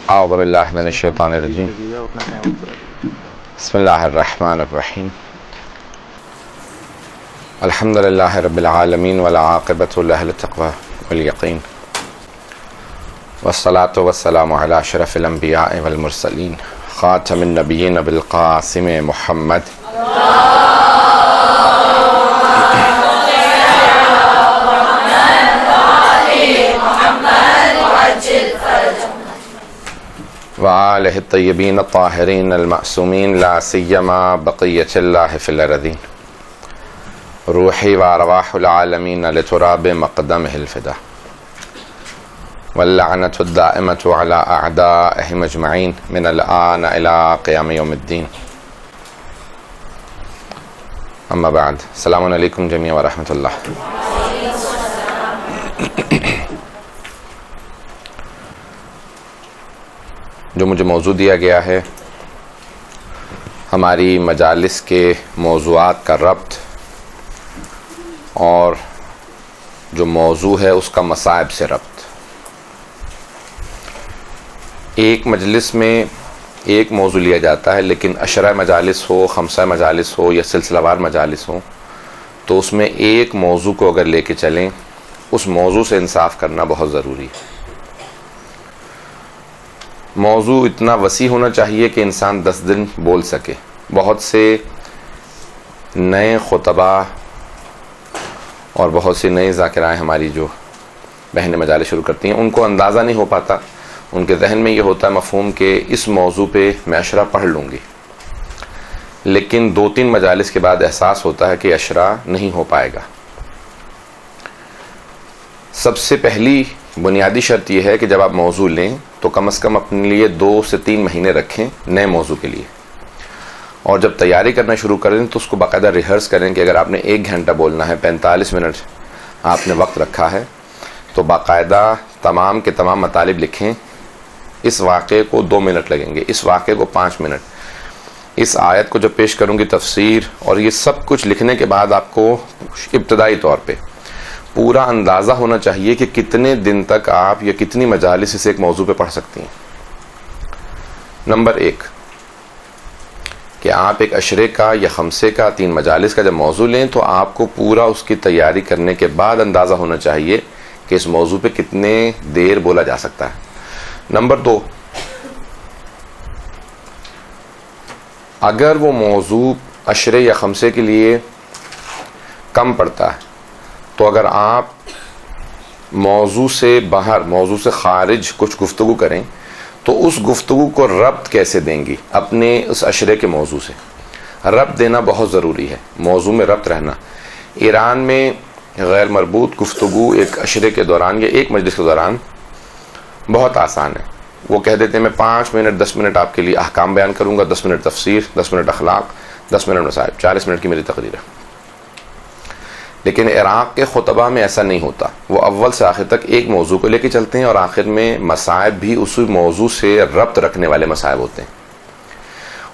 اعوذ باللہ من الشیطان الرجیم بسم اللہ الرحمن الرحیم الحمد للہ رب العالمین والعاقبۃ لأہل التقوی والیقین والصلاة والسلام علی اشرف الانبیاء والمرسلین خاتم النبیین بالقاسم محمد وآلہ الطیبین الطاہرین المعصومین لا سیما بقیۃ اللہ فی الارضین روحی وارواح العالمین لتراب مقدمہ الفدا واللعنۃ الدائمۃ علی اعدائہم اجمعین من الآن الی قیام یوم الدین اما بعد السلام علیکم جمیعا ورحمۃ اللہ۔ جو مجھے موضوع دیا گیا ہے ہماری مجالس کے موضوعات کا ربط اور جو موضوع ہے اس کا مصائب سے ربط۔ ایک مجلس میں ایک موضوع لیا جاتا ہے، لیکن عشرہ مجالس ہو، خمسہ مجالس ہو یا سلسلہ وار مجالس ہو تو اس میں ایک موضوع کو اگر لے کے چلیں اس موضوع سے انصاف کرنا بہت ضروری ہے۔ موضوع اتنا وسیع ہونا چاہیے کہ انسان 10 دن بول سکے۔ بہت سے نئے خطبہ اور بہت سی نئی ذاکرائیں ہماری جو بہنیں مجالس شروع کرتی ہیں ان کو اندازہ نہیں ہو پاتا، ان کے ذہن میں یہ ہوتا ہے مفہوم کہ اس موضوع پہ میں عشرہ پڑھ لوں گی، لیکن 2-3 مجالس کے بعد احساس ہوتا ہے کہ عشرہ نہیں ہو پائے گا۔ سب سے پہلی بنیادی شرط یہ ہے کہ جب آپ موضوع لیں تو کم از کم اپنے لیے 2 سے 3 مہینے رکھیں نئے موضوع کے لیے، اور جب تیاری کرنا شروع کریں تو اس کو باقاعدہ ریہرس کریں کہ اگر آپ نے 1 گھنٹہ بولنا ہے، 45 منٹ آپ نے وقت رکھا ہے تو باقاعدہ تمام کے تمام مطالب لکھیں۔ اس واقعے کو 2 منٹ لگیں گے، اس واقعے کو 5 منٹ، اس آیت کو جو پیش کروں گی تفسیر، اور یہ سب کچھ لکھنے کے بعد آپ کو ابتدائی طور پہ پورا اندازہ ہونا چاہیے کہ کتنے دن تک آپ یا کتنی مجالس اس ایک موضوع پہ پڑھ سکتی ہیں۔ نمبر 1 کہ آپ ایک عشرے کا یا خمسے کا 3 مجالس کا جب موضوع لیں تو آپ کو پورا اس کی تیاری کرنے کے بعد اندازہ ہونا چاہیے کہ اس موضوع پہ کتنے دیر بولا جا سکتا ہے۔ نمبر 2 اگر وہ موضوع عشرے یا خمسے کے لیے کم پڑتا ہے تو اگر آپ موضوع سے باہر، موضوع سے خارج کچھ گفتگو کریں تو اس گفتگو کو ربط کیسے دیں گی اپنے اس عشرے کے موضوع سے؟ ربط دینا بہت ضروری ہے، موضوع میں ربط رہنا۔ ایران میں غیر مربوط گفتگو ایک عشرے کے دوران یا ایک مجلس کے دوران بہت آسان ہے۔ وہ کہہ دیتے ہیں میں 5 منٹ 10 منٹ آپ کے لیے احکام بیان کروں گا، 10 منٹ تفسیر، 10 منٹ اخلاق، 10 منٹ مصائب، 40 منٹ کی میری تقریر ہے۔ لیکن عراق کے خطبہ میں ایسا نہیں ہوتا، وہ اول سے آخر تک ایک موضوع کو لے کے چلتے ہیں اور آخر میں مصائب بھی اسی موضوع سے ربط رکھنے والے مصائب ہوتے ہیں۔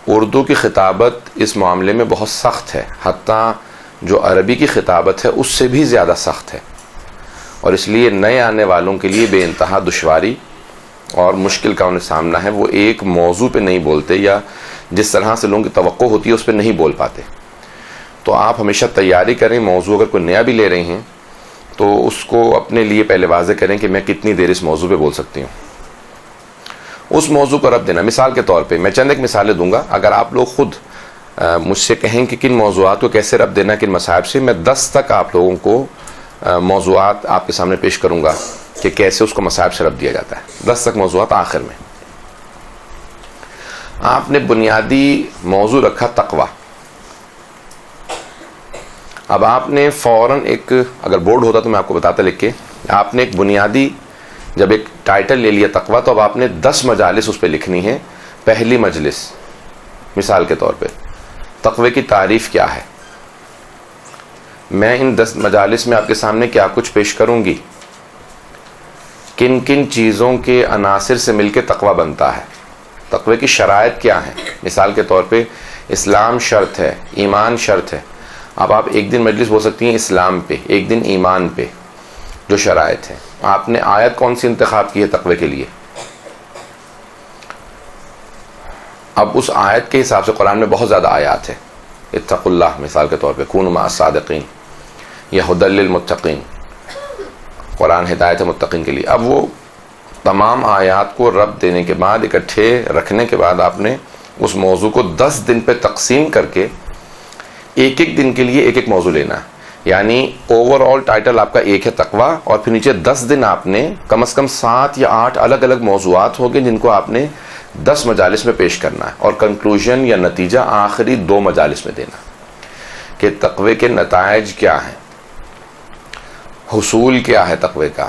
اردو کی خطابت اس معاملے میں بہت سخت ہے، حتیٰ جو عربی کی خطابت ہے اس سے بھی زیادہ سخت ہے، اور اس لیے نئے آنے والوں کے لیے بے انتہا دشواری اور مشکل کا انہیں سامنا ہے۔ وہ ایک موضوع پہ نہیں بولتے یا جس طرح سے لوگوں کی توقع ہوتی ہے اس پہ نہیں بول پاتے۔ تو آپ ہمیشہ تیاری کریں، موضوع اگر کوئی نیا بھی لے رہے ہیں تو اس کو اپنے لیے پہلے واضح کریں کہ میں کتنی دیر اس موضوع پہ بول سکتی ہوں۔ اس موضوع کو ربط دینا، مثال کے طور پہ میں چند ایک مثالیں دوں گا، اگر آپ لوگ خود مجھ سے کہیں کہ کن موضوعات کو کیسے ربط دینا، کن مصائب سے، میں 10 تک آپ لوگوں کو موضوعات آپ کے سامنے پیش کروں گا کہ کیسے اس کو مصائب سے ربط دیا جاتا ہے۔ 10 تک موضوعات آخر میں۔ آپ نے بنیادی موضوع رکھا تقوی۔ اب آپ نے فوراً ایک، اگر بورڈ ہوتا تو میں آپ کو بتاتا لکھ کے، آپ نے ایک بنیادی جب ایک ٹائٹل لے لیا تقوی تو اب آپ نے 10 مجالس اس پہ لکھنی ہے۔ پہلی مجلس مثال کے طور پہ تقوی کی تعریف کیا ہے، میں ان 10 مجالس میں آپ کے سامنے کیا کچھ پیش کروں گی، کن کن چیزوں کے عناصر سے مل کے تقوی بنتا ہے، تقوی کی شرائط کیا ہیں۔ مثال کے طور پہ اسلام شرط ہے، ایمان شرط ہے۔ اب آپ ایک دن مجلس بول سکتی ہیں اسلام پہ، ایک دن ایمان پہ، جو شرائط ہے۔ آپ نے آیت کون سی انتخاب کی ہے تقوی کے لیے؟ اب اس آیت کے حساب سے قرآن میں بہت زیادہ آیات ہے. اتقوا اللہ مثال کے طور پہ، کونوا مع الصادقین، یا ھدی للمتقین، قرآن ہدایت ہے متقین کے لیے. اب وہ تمام آیات کو ربط دینے کے بعد، اکٹھے رکھنے کے بعد، آپ نے اس موضوع کو 10 دن پہ تقسیم کر کے ایک ایک دن کے لیے ایک ایک موضوع لینا ہے. یعنی اوور آل ٹائٹل آپ کا ایک ہے تقویٰ، اور پھر نیچے 10 دن آپ نے کم از کم 7 یا 8 الگ الگ موضوعات ہوں گے جن کو آپ نے 10 مجالس میں پیش کرنا ہے، اور کنکلوژن یا نتیجہ آخری 2 مجالس میں دینا کہ تقوی کے نتائج کیا ہیں، حصول کیا ہے تقوی کا.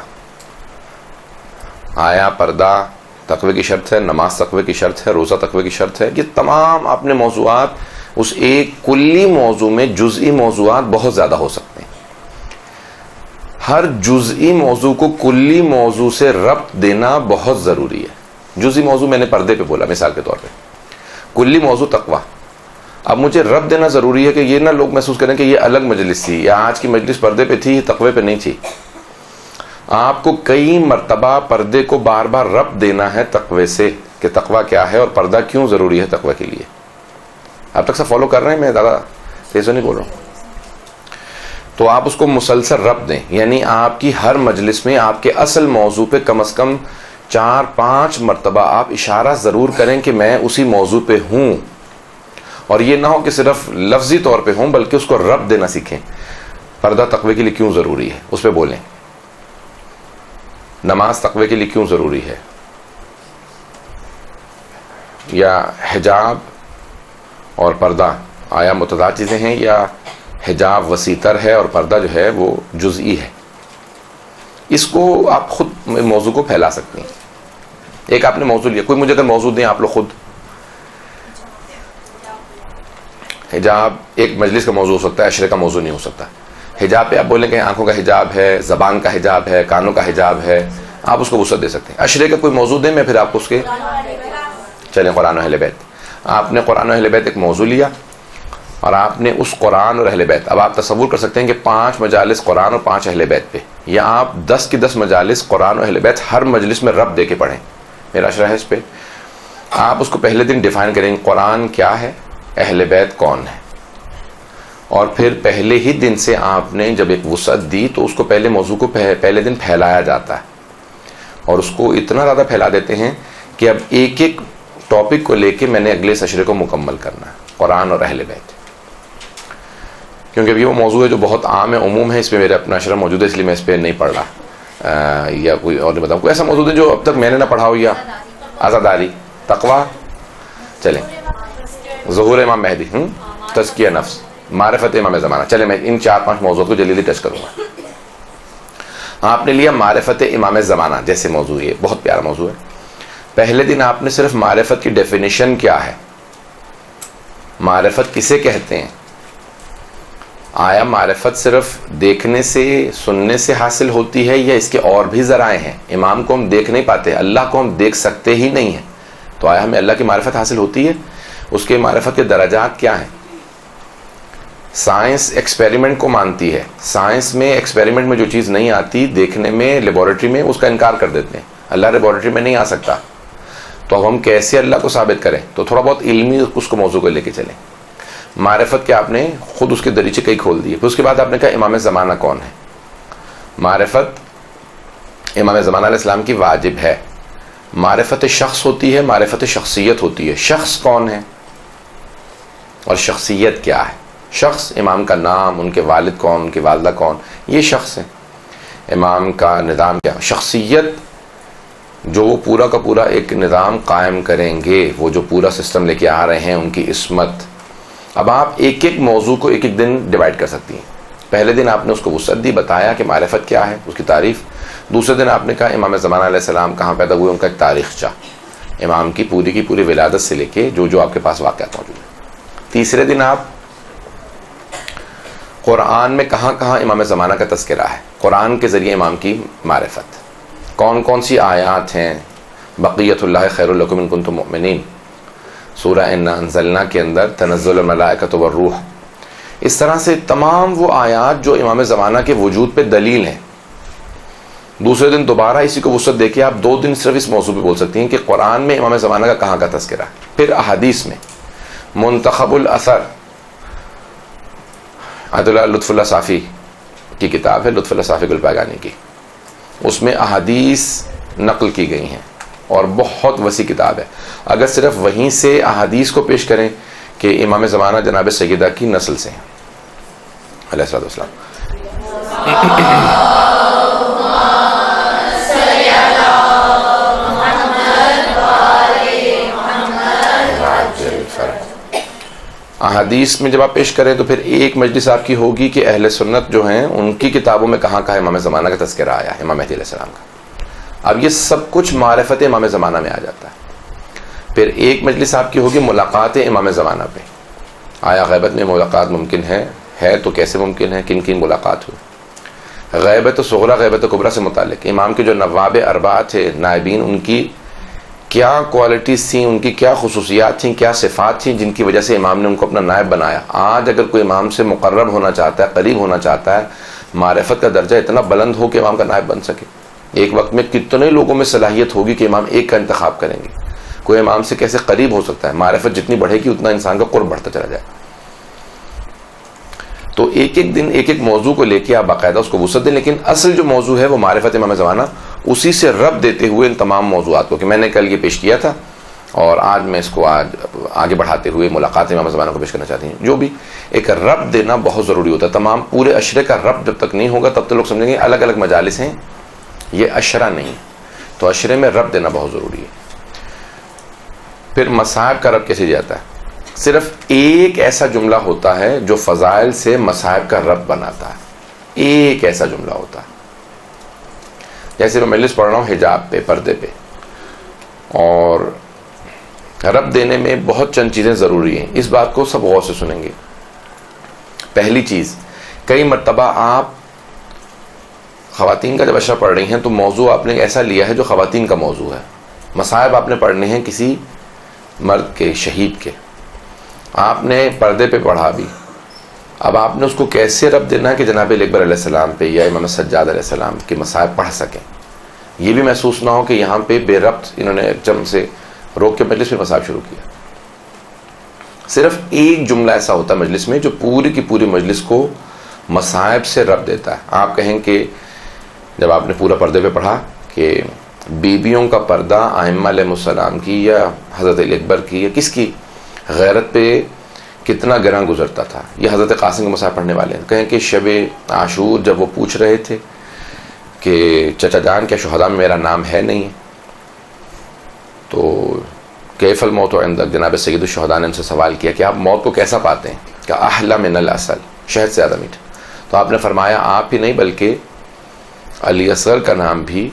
آیا پردہ تقوی کی شرط ہے، نماز تقوی کی شرط ہے، روزہ تقوی کی شرط ہے. یہ تمام اپنے موضوعات اس ایک کلی موضوع میں، جزئی موضوعات بہت زیادہ ہو سکتے ہیں. ہر جزئی موضوع کو کلی موضوع سے ربط دینا بہت ضروری ہے. جزئی موضوع میں نے پردے پہ بولا مثال کے طور پہ، کلی موضوع تقویٰ. اب مجھے ربط دینا ضروری ہے کہ یہ نہ لوگ محسوس کریں کہ یہ الگ مجلس تھی، یا آج کی مجلس پردے پہ تھی، تقوی پہ نہیں تھی. آپ کو کئی مرتبہ پردے کو بار بار ربط دینا ہے تقوی سے، کہ تقوی کیا ہے اور پردہ کیوں ضروری ہے تقوی کے لیے. اب تک سب فالو کر رہے ہیں؟ میں زیادہ تیز نہیں بول رہا ہوں. تو آپ اس کو مسلسل ربط دیں، یعنی آپ کی ہر مجلس میں آپ کے اصل موضوع پہ کم از کم 4-5 مرتبہ آپ اشارہ ضرور کریں کہ میں اسی موضوع پہ ہوں، اور یہ نہ ہو کہ صرف لفظی طور پہ ہوں، بلکہ اس کو ربط دینا سیکھیں. پردہ تقوی کے لیے کیوں ضروری ہے اس پہ بولیں، نماز تقوی کے لیے کیوں ضروری ہے، یا حجاب اور پردہ آیا متضاد چیزیں ہیں، یا حجاب وسیع تر ہے اور پردہ جو ہے وہ جزئی ہے. اس کو آپ خود موضوع کو پھیلا سکتے ہیں. ایک آپ نے موضوع لیا، کوئی مجھے اگر موضوع دیں آپ لوگ خود. حجاب ایک مجلس کا موضوع ہو سکتا ہے، عشرے کا موضوع نہیں ہو سکتا. حجاب پہ آپ بولیں کہ آنکھوں کا حجاب ہے، زبان کا حجاب ہے، کانوں کا حجاب ہے، آپ اس کو وسعت دے سکتے ہیں. عشرے کا کوئی موضوع دیں، میں پھر آپ کو اس کے چلیں قرآن و اہل بیت. آپ نے قرآن و اہل بیت ایک موضوع لیا، اور آپ نے اس قرآن اور اہل بیت، اب آپ تصور کر سکتے ہیں کہ 5 مجالس قرآن اور 5 اہل بیت پہ، یا آپ 10 کی 10 مجالس قرآن اور اہل بیت ہر مجلس میں ربط دے کے پڑھیں. میرا اشرہ ہے اس پہ. آپ اس کو پہلے دن ڈیفائن کریں، قرآن کیا ہے، اہل بیت کون ہے، اور پھر پہلے ہی دن سے آپ نے جب ایک وسعت دی تو اس کو پہلے موضوع کو پہلے دن پھیلایا جاتا ہے، اور اس کو اتنا زیادہ پھیلا دیتے ہیں کہ اب ایک ایک ٹاپک کو لے کے میں نے اگلے اشرے کو مکمل کرنا ہے، قرآن اور اہل بیت. کیونکہ اب یہ وہ موضوع ہے جو بہت عام ہے، عموم ہے، اس پہ میرا اپنا اشرہ موجود ہے، اس لیے میں اس پہ نہیں پڑھ رہا. یا کوئی اور نہیں بتاؤں، کوئی ایسا موضوع ہے جو اب تک میں نے نہ پڑھا ہو، یا عزاداری، تقویٰ، چلیں ظہور امام مہدی، تزکیہ نفس، معرفت امام زمانہ. چلیں میں ان 4-5 موضوعات کو جلدی ٹچ کروں گا. آپ نے لیا معرفت امام زمانہ جیسے موضوع، یہ بہت پیارا موضوع ہے. پہلے دن آپ نے صرف معرفت کی ڈیفینیشن کیا ہے، معرفت کسے کہتے ہیں، آیا معرفت صرف دیکھنے سے سننے سے حاصل ہوتی ہے یا اس کے اور بھی ذرائع ہیں. امام کو ہم دیکھ نہیں پاتے، اللہ کو ہم دیکھ سکتے ہی نہیں ہیں، تو آیا ہمیں اللہ کی معرفت حاصل ہوتی ہے؟ اس کے معرفت کے درجات کیا ہیں؟ سائنس ایکسپیریمنٹ کو مانتی ہے، سائنس میں ایکسپیریمنٹ میں جو چیز نہیں آتی دیکھنے میں لیبارٹری میں، اس کا انکار کر دیتے ہیں. اللہ لیبارٹری میں نہیں آ سکتا، تو اب ہم کیسے اللہ کو ثابت کریں؟ تو تھوڑا بہت علمی اس کو موضوع کو لے کے چلیں. معرفت کے آپ نے خود اس کے دریچے کئی کھول دیے. پھر اس کے بعد آپ نے کہا امام زمانہ کون ہے. معرفت امام زمانہ علیہ السلام کی واجب ہے. معرفت شخص ہوتی ہے، معرفت شخصیت ہوتی ہے. شخص کون ہے اور شخصیت کیا ہے؟ شخص امام کا نام، ان کے والد کون، ان کی والدہ کون، یہ شخص ہے. امام کا نظام کیا؟ شخصیت جو وہ پورا کا پورا ایک نظام قائم کریں گے، وہ جو پورا سسٹم لے کے آ رہے ہیں، ان کی عصمت. اب آپ ایک ایک موضوع کو ایک ایک دن ڈیوائڈ کر سکتی ہیں. پہلے دن آپ نے اس کو وسعت دی، بتایا کہ معرفت کیا ہے، اس کی تعریف. دوسرے دن آپ نے کہا امام زمانہ علیہ السلام کہاں پیدا ہوئے، ان کا ایک تاریخچہ، امام کی پوری ولادت سے لے کے جو آپ کے پاس واقعات موجود ہیں. تیسرے دن آپ قرآن میں کہاں کہاں امام زمانہ کا تذکرہ ہے، قرآن کے ذریعے امام کی معرفت، کون کون سی آیات ہیں. بقیت اللہ خیر لکم ان کنتم مؤمنین، سورہ انا انزلنا کے اندر تنزل الملائکۃ والروح. اس طرح سے تمام وہ آیات جو امام زمانہ کے وجود پہ دلیل ہیں. دوسرے دن دوبارہ اسی کو وسعت دے کے آپ 2 دن صرف اس موضوع پہ بول سکتی ہیں کہ قرآن میں امام زمانہ کا کہاں کا تذکرہ ہے. پھر احادیث میں منتخب الاثر، عبد اللہ لطف اللہ صافی کی کتاب ہے، لطف اللہ صافی گلپاگانی کی، اس میں احادیث نقل کی گئی ہیں اور بہت وسیع کتاب ہے. اگر صرف وہیں سے احادیث کو پیش کریں کہ امام زمانہ جناب سیدہ کی نسل سے ہیں علیہ الصلوۃ والسلام. احادیث میں جب آپ پیش کریں تو پھر ایک مجلس آپ کی ہوگی کہ اہل سنت جو ہیں ان کی کتابوں میں کہاں کہاں امام زمانہ کا تذکرہ آیا ہے، امام مہدی علیہ السلام کا. اب یہ سب کچھ معرفت امام زمانہ میں آ جاتا ہے. پھر ایک مجلس آپ کی ہوگی ملاقات امام زمانہ پہ، آیا غیبت میں ملاقات ممکن ہے تو کیسے ممکن ہے، کن کن ملاقات ہوئی. غیبت صغریٰ غیبت کبریٰ سے متعلق امام کے جو نواب اربعہ تھے نائبین، ان کی کیا کوالٹیز تھیں، ان کی کیا خصوصیات تھیں، کیا صفات تھیں جن کی وجہ سے امام نے ان کو اپنا نائب بنایا. آج اگر کوئی امام سے مقرب ہونا چاہتا ہے، قریب ہونا چاہتا ہے، معرفت کا درجہ اتنا بلند ہو کہ امام کا نائب بن سکے. ایک وقت میں کتنے لوگوں میں صلاحیت ہوگی کہ امام ایک کا انتخاب کریں گے. کوئی امام سے کیسے قریب ہو سکتا ہے؟ معرفت جتنی بڑھے گی اتنا انسان کا قرب بڑھتا چلا جائے. تو ایک ایک دن ایک ایک موضوع کو لے کے آپ باقاعدہ اس کو وسعت دیں، لیکن اصل جو موضوع ہے وہ معرفت امام زمانہ، اسی سے رب دیتے ہوئے ان تمام موضوعات کو کہ میں نے کل یہ پیش کیا تھا اور آج میں اس کو آگے بڑھاتے ہوئے ملاقات امام زمانہ کو پیش کرنا چاہتی ہوں. جو بھی ایک رب دینا بہت ضروری ہوتا ہے. تمام پورے عشرے کا رب جب تک نہیں ہوگا تب تو لوگ سمجھیں گے الگ الگ مجالس ہیں، یہ عشرہ نہیں. تو عشرے میں رب دینا بہت ضروری ہے. پھر مصائب کا رب کیسے جاتا ہے؟ صرف ایک ایسا جملہ ہوتا ہے جو فضائل سے مصائب کا رب بناتا ہے. ایک ایسا جملہ ہوتا ہے. جیسے میں مجلس پڑھ رہا ہوں حجاب پہ، پردے پہ، اور رب دینے میں بہت چند چیزیں ضروری ہیں. اس بات کو سب غور سے سنیں گے. پہلی چیز، کئی مرتبہ آپ خواتین کا جب اشرہ پڑھ رہی ہیں تو موضوع آپ نے ایسا لیا ہے جو خواتین کا موضوع ہے. مصائب آپ نے پڑھنے ہیں کسی مرد کے، شہید کے، آپ نے پردے پہ پڑھا بھی. اب آپ نے اس کو کیسے رب دینا ہے کہ جناب اکبر علیہ السلام پہ یا امام سجاد علیہ السلام کے مصائب پڑھ سکیں. یہ بھی محسوس نہ ہو کہ یہاں پہ بے ربط انہوں نے ایک سے روک کے مجلس میں مصائب شروع کیا. صرف ایک جملہ ایسا ہوتا ہے مجلس میں جو پوری کی پوری مجلس کو مصائب سے رب دیتا ہے. آپ کہیں کہ جب آپ نے پورا پردے پہ پڑھا کہ بیویوں کا پردہ ائمہ علیہ السلام کی یا حضرت علی اکبر کی یا کس کی غیرت پہ کتنا گراں گزرتا تھا، یہ حضرت قاسم کے مصائب پڑھنے والے ہیں. کہیں کہ شب عاشور جب وہ پوچھ رہے تھے کہ چچا جان کیا شہداء میں میرا نام ہے نہیں، تو کیف الموت عندک، جناب سید الشہداء نے ان سے سوال کیا کہ آپ موت کو کیسا پاتے ہیں؟ کہ احلی من العسل، شہد سے زیادہ میٹھا. تو آپ نے فرمایا آپ ہی نہیں بلکہ علی اصغر کا نام بھی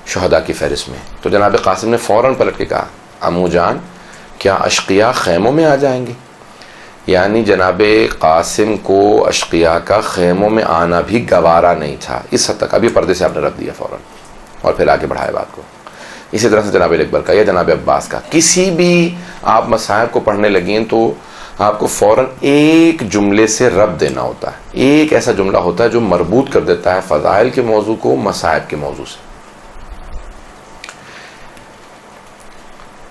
شہداء کی فہرست میں. تو جناب قاسم نے فوراً پلٹ کے کہا امو جان کیا اشقیاء خیموں میں آ جائیں گے؟ یعنی جناب قاسم کو اشقیاء کا خیموں میں آنا بھی گوارا نہیں تھا. اس حد تک ابھی پردے سے آپ نے رکھ دیا فوراً اور پھر آگے بڑھائے بات کو. اسی طرح سے جناب اکبر کا یا جناب عباس کا کسی بھی آپ مصائب کو پڑھنے لگیں تو آپ کو فوراً ایک جملے سے رب دینا ہوتا ہے. ایک ایسا جملہ ہوتا ہے جو مربوط کر دیتا ہے فضائل کے موضوع کو مصائب کے موضوع سے.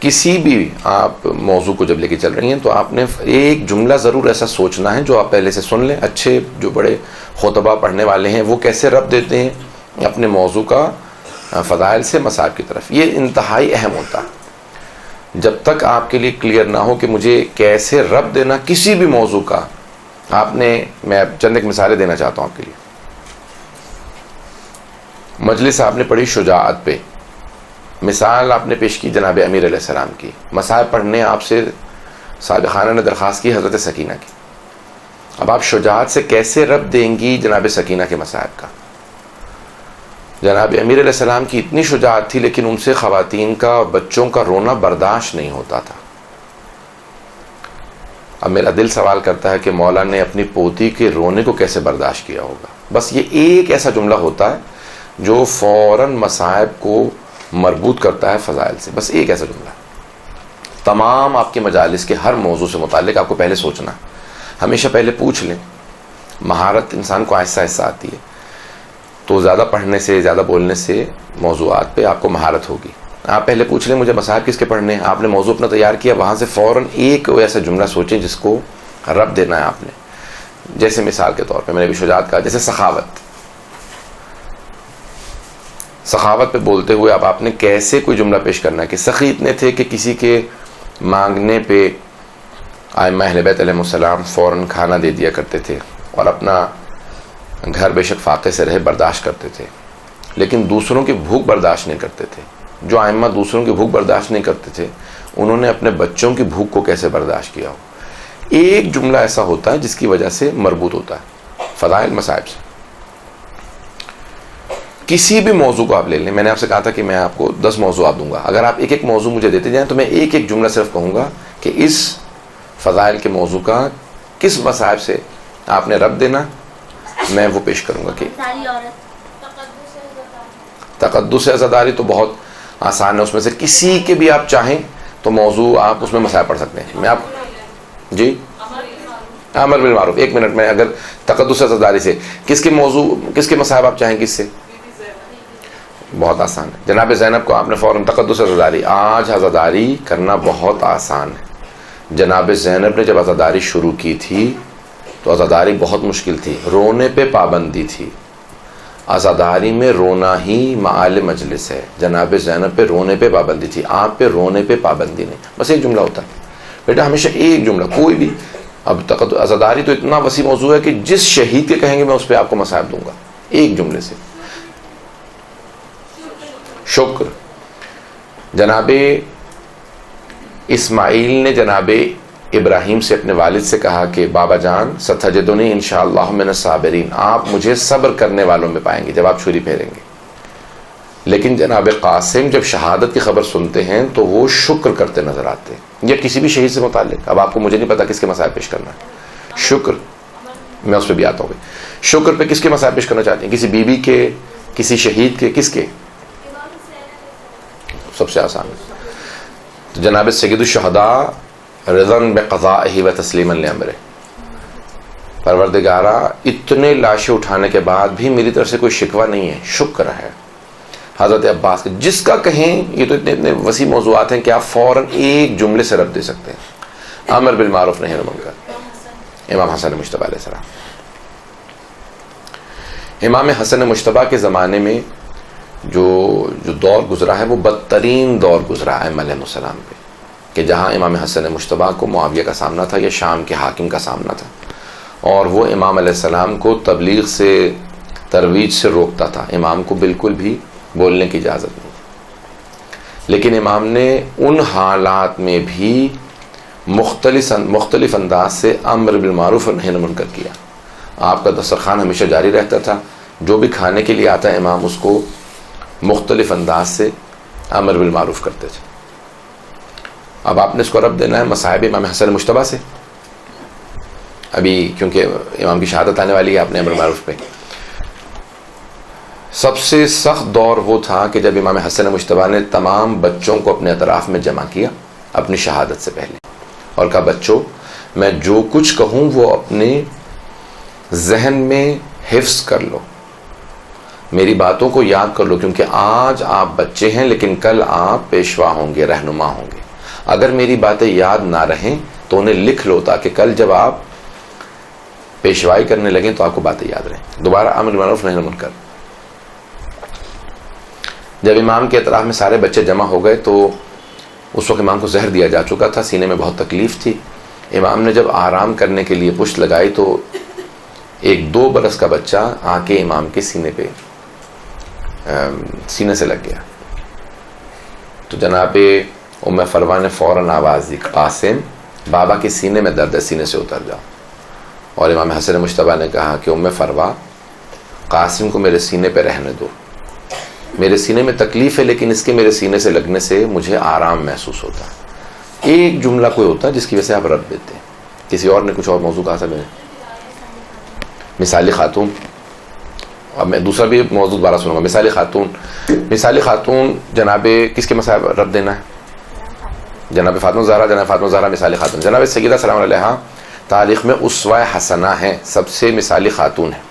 کسی بھی آپ موضوع کو جب لے کے چل رہی ہیں تو آپ نے ایک جملہ ضرور ایسا سوچنا ہے جو آپ پہلے سے سن لیں. اچھے جو بڑے خطبہ پڑھنے والے ہیں وہ کیسے رب دیتے ہیں اپنے موضوع کا فضائل سے مصائب کی طرف. یہ انتہائی اہم ہوتا ہے. جب تک آپ کے لیے کلیئر نہ ہو کہ مجھے کیسے رب دینا کسی بھی موضوع کا، آپ نے، میں چند ایک مثالیں دینا چاہتا ہوں آپ کے لیے. مجلس آپ نے پڑھی شجاعت پہ، مثال آپ نے پیش کی جناب امیر علیہ السلام کی. مصائب پڑھنے آپ سے صاحب خانہ نے درخواست کی حضرت سکینہ کی. اب آپ شجاعت سے کیسے رب دیں گی جناب سکینہ کے مصائب کا؟ جناب امیر علیہ السلام کی اتنی شجاعت تھی لیکن ان سے خواتین کا، بچوں کا رونا برداشت نہیں ہوتا تھا. اب میرا دل سوال کرتا ہے کہ مولا نے اپنی پوتی کے رونے کو کیسے برداشت کیا ہوگا. بس یہ ایک ایسا جملہ ہوتا ہے جو فوراً مصائب کو مربوط کرتا ہے فضائل سے. بس ایک ایسا جملہ. تمام آپ کے مجالس کے ہر موضوع سے متعلق آپ کو پہلے سوچنا ہے. ہمیشہ پہلے پوچھ لیں. مہارت انسان کو آہستہ آہستہ آتی ہے. تو زیادہ پڑھنے سے، زیادہ بولنے سے موضوعات پہ آپ کو مہارت ہوگی. آپ پہلے پوچھ لیں مجھے مصاحب کس کے پڑھنے ہیں. آپ نے موضوع اپنا تیار کیا، وہاں سے فوراً ایک ایسا جملہ سوچیں جس کو رب دینا ہے آپ نے. جیسے مثال کے طور پہ میں نے بھی شجاعت کہا، جیسے سخاوت پہ بولتے ہوئے اب آپ نے کیسے کوئی جملہ پیش کرنا ہے کہ سخی اتنے تھے کہ کسی کے مانگنے پہ ائمہ اہل بیت علیہ السلام فوراً کھانا دے دیا کرتے تھے اور اپنا گھر بے شک فاقے سے رہے برداشت کرتے تھے، لیکن دوسروں کی بھوک برداشت نہیں کرتے تھے. جو ائمہ دوسروں کی بھوک برداشت نہیں کرتے تھے انہوں نے اپنے بچوں کی بھوک کو کیسے برداشت کیا ہو. ایک جملہ ایسا ہوتا ہے جس کی وجہ سے مربوط ہوتا ہے فضائل مصائب سے. کسی بھی موضوع کو آپ لے لیں، میں نے آپ سے کہا تھا کہ میں آپ کو 10 موضوعات دوں گا، اگر آپ ایک ایک موضوع مجھے دیتے جائیں تو میں ایک ایک جملہ صرف کہوں گا کہ اس فضائل کے موضوع کا کس مصائب سے آپ نے رب دینا، میں وہ پیش کروں گا. کہ تقدس عزاداری تو بہت آسان ہے، اس میں سے کسی کے بھی آپ چاہیں تو موضوع آپ اس میں مصائب پڑھ سکتے ہیں. میں آپ جی امر بالمعروف، 1 منٹ میں اگر تقدس عزاداری سے کس کے موضوع، کس کے مصائب آپ چاہیں کس سے؟ بہت آسان ہے. جناب زینب کو آپ نے فوراً تقدس عزاداری، آج عزاداری کرنا بہت آسان ہے. جناب زینب نے جب عزاداری شروع کی تھی تو عزاداری بہت مشکل تھی، رونے پہ پابندی تھی. عزاداری میں رونا ہی معال مجلس ہے. جناب زینب پہ رونے پہ پابندی تھی، آپ پہ رونے پہ پابندی نہیں. بس ایک جملہ ہوتا ہے بیٹا، ہمیشہ ایک جملہ، کوئی بھی. اب عزاداری تو اتنا وسیع موضوع ہے کہ جس شہید کے کہیں گے میں اس پہ آپ کو مصائب دوں گا ایک جملے سے. شکر. جناب اسماعیل نے جناب ابراہیم سے، اپنے والد سے کہا کہ بابا جان ستجدنی انشاءاللہ من الصابرین، آپ مجھے صبر کرنے والوں میں پائیں گے جب آپ چھری پھیریں گے. لیکن جناب قاسم جب شہادت کی خبر سنتے ہیں تو وہ شکر کرتے نظر آتے ہیں. یا کسی بھی شہید سے متعلق، اب آپ کو مجھے نہیں پتا کس کے مسائل پیش کرنا ہے. شکر، میں اس پہ بھی آتا ہوں. شکر پہ کس کے مسائل پیش کرنا چاہتے ہیں؟ کسی بیوی کے، کسی شہید کے، کس کے؟ سب سے آسان ہے. تو جناب سید الشہداء رضاً بقضائہ و تسلیما لامرہ، پروردگارا اتنے لاشیں اٹھانے کے بعد بھی میری طرف سے کوئی شکوہ نہیں ہے، شکر ہے. حضرت عباس کے جس کا کہیں، یہ تو اتنے وسیع موضوعات ہیں کہ آپ فوراً ایک جملے سے رب دے سکتے ہیں. امر بالمعروف نہی عن المنکر، امام حسن مجتبیٰ علیہ السلام. امام حسن مجتبیٰ کے زمانے میں جو دور گزرا ہے وہ بدترین دور گزرا ہے علیہ السلام پہ، کہ جہاں امام حسن مجتبیٰ کو معاویہ کا سامنا تھا یا شام کے حاکم کا سامنا تھا، اور وہ امام علیہ السلام کو تبلیغ سے، ترویج سے روکتا تھا. امام کو بالکل بھی بولنے کی اجازت نہیں. لیکن امام نے ان حالات میں بھی مختلف انداز سے امر بالمعروف اور نہی عن المنکر کیا. آپ کا دسترخوان ہمیشہ جاری رہتا تھا، جو بھی کھانے کے لیے آتا امام اس کو مختلف انداز سے امر بالمعروف کرتے تھے. اب آپ نے اس کو رب دینا ہے مصائب امام حسن مجتبیٰ سے. ابھی کیونکہ امام کی شہادت آنے والی ہے، آپ نے امر بالمعروف پہ. سب سے سخت دور وہ تھا کہ جب امام حسن مجتبیٰ نے تمام بچوں کو اپنے اطراف میں جمع کیا اپنی شہادت سے پہلے، اور کہا بچوں میں جو کچھ کہوں وہ اپنے ذہن میں حفظ کر لو، میری باتوں کو یاد کر لو، کیونکہ آج آپ بچے ہیں لیکن کل آپ پیشوا ہوں گے، رہنما ہوں گے. اگر میری باتیں یاد نہ رہیں تو انہیں لکھ لو تاکہ کل جب آپ پیشوائی کرنے لگیں تو آپ کو باتیں یاد رہیں. دوبارہ امر بالمعروف نہی عن المنکر. جب امام کے اطراف میں سارے بچے جمع ہو گئے تو اس وقت امام کو زہر دیا جا چکا تھا، سینے میں بہت تکلیف تھی. امام نے جب آرام کرنے کے لیے پشت لگائی تو ایک 2 برس کا بچہ آ کے امام کے سینے سے لگ گیا. تو جناب ام فروا نے فوراً آواز دی، قاسم بابا کے سینے میں درد ہے، سینے سے اتر جاؤ. اور امام حسن مجتبیٰ نے کہا کہ ام فروا قاسم کو میرے سینے پہ رہنے دو، میرے سینے میں تکلیف ہے لیکن اس کے میرے سینے سے لگنے سے مجھے آرام محسوس ہوتا ہے. ایک جملہ کوئی ہوتا ہے جس کی وجہ سے آپ رب دیتے ہیں. کسی اور نے کچھ اور موضوع کہا تھا؟ میں مثالی خاتون. اب میں دوسرا بھی موضوع دوبارہ سنوں گا. مثالی خاتون جناب کس کے مسائب رب دینا ہے؟ جناب فاطمہ زہرا. جناب فاطمہ زہرا مثالی خاتون. جناب سیدہ سلام علیہا تاریخ میں اسوہ حسنہ ہیں، سب سے مثالی خاتون ہیں.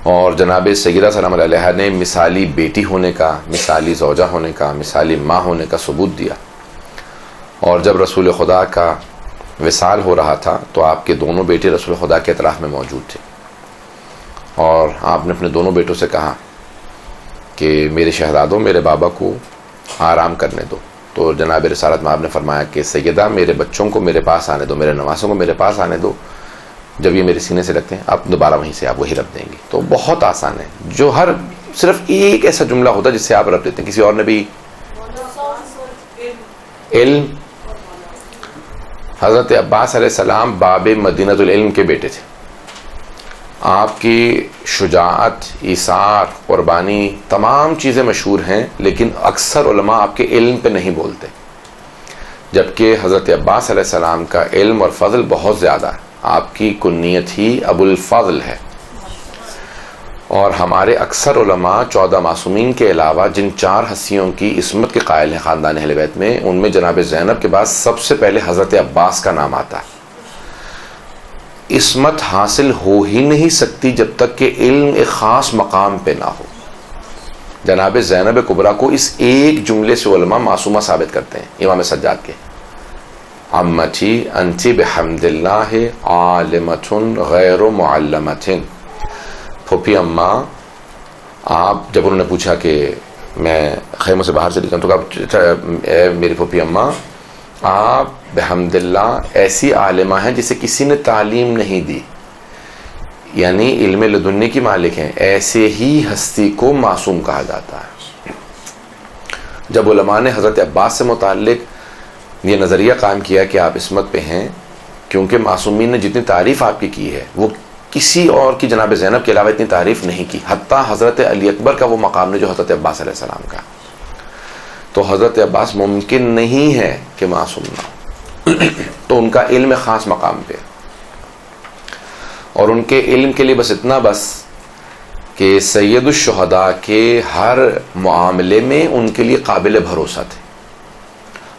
اور جناب سیدہ سلام علیہ نے مثالی بیٹی ہونے کا، مثالی زوجہ ہونے کا، مثالی ماں ہونے کا ثبوت دیا. اور جب رسول خدا کا وصال ہو رہا تھا تو آپ کے دونوں بیٹے رسول خدا کے اطراف میں موجود تھے، اور آپ نے اپنے دونوں بیٹوں سے کہا کہ میرے شہزادوں، میرے بابا کو آرام کرنے دو. تو جناب رسالت میں آپ نے فرمایا کہ سیدہ میرے بچوں کو میرے پاس آنے دو، میرے نواسوں کو میرے پاس آنے دو، جب یہ میرے سینے سے لگتے ہیں آپ دوبارہ وہیں سے آپ وہی رب دیں گی. تو بہت آسان ہے، جو ہر صرف ایک ایسا جملہ ہوتا ہے جس سے آپ رب دیتے ہیں. کسی اور نے بھی علم. حضرت عباس علیہ السلام باب مدینۃ العلم کے بیٹے تھے. آپ کی شجاعت، ایثار، قربانی، تمام چیزیں مشہور ہیں، لیکن اکثر علماء آپ کے علم پہ نہیں بولتے، جبکہ حضرت عباس علیہ السلام کا علم اور فضل بہت زیادہ ہے. آپ کی کنیت ہی ابو الفضل ہے. اور ہمارے اکثر علماء 14 معصومین کے علاوہ جن 4 ہستیوں کی عصمت کے قائل ہیں خاندان اہل بیت میں، ان میں جناب زینب کے بعد سب سے پہلے حضرت عباس کا نام آتا ہے. عصمت حاصل ہو ہی نہیں سکتی جب تک کہ علم ایک خاص مقام پہ نہ ہو. جناب زینب کبریٰ کو اس ایک جملے سے علماء معصومہ ثابت کرتے ہیں امام سجاد کے. عمتی انتی بحمد اللہ عالمۃ غیر معلمۃ. پھوپھی اماں، آپ جب انہوں نے پوچھا کہ میں خیموں سے باہر چلی جاؤں تو کہا میری پھوپھی اماں آپ بحمد اللہ ایسی عالمہ ہیں جسے کسی نے تعلیم نہیں دی، یعنی علم لدنی کی مالک ہیں. ایسے ہی ہستی کو معصوم کہا جاتا ہے. جب علماء نے حضرت عباس سے متعلق یہ نظریہ قائم کیا کہ آپ عصمت پہ ہیں، کیونکہ معصومین نے جتنی تعریف آپ کی ہے وہ کسی اور کی جناب زینب کے علاوہ اتنی تعریف نہیں کی، حتیٰ حضرت علی اکبر کا وہ مقام نہیں جو حضرت عباس علیہ السلام کا. تو حضرت عباس ممکن نہیں ہے کہ معصوم نہ ہو. تو ان کا علم خاص مقام پہ، اور ان کے علم کے لیے بس اتنا کہ سید الشہداء کے ہر معاملے میں ان کے لیے قابل بھروسہ تھے.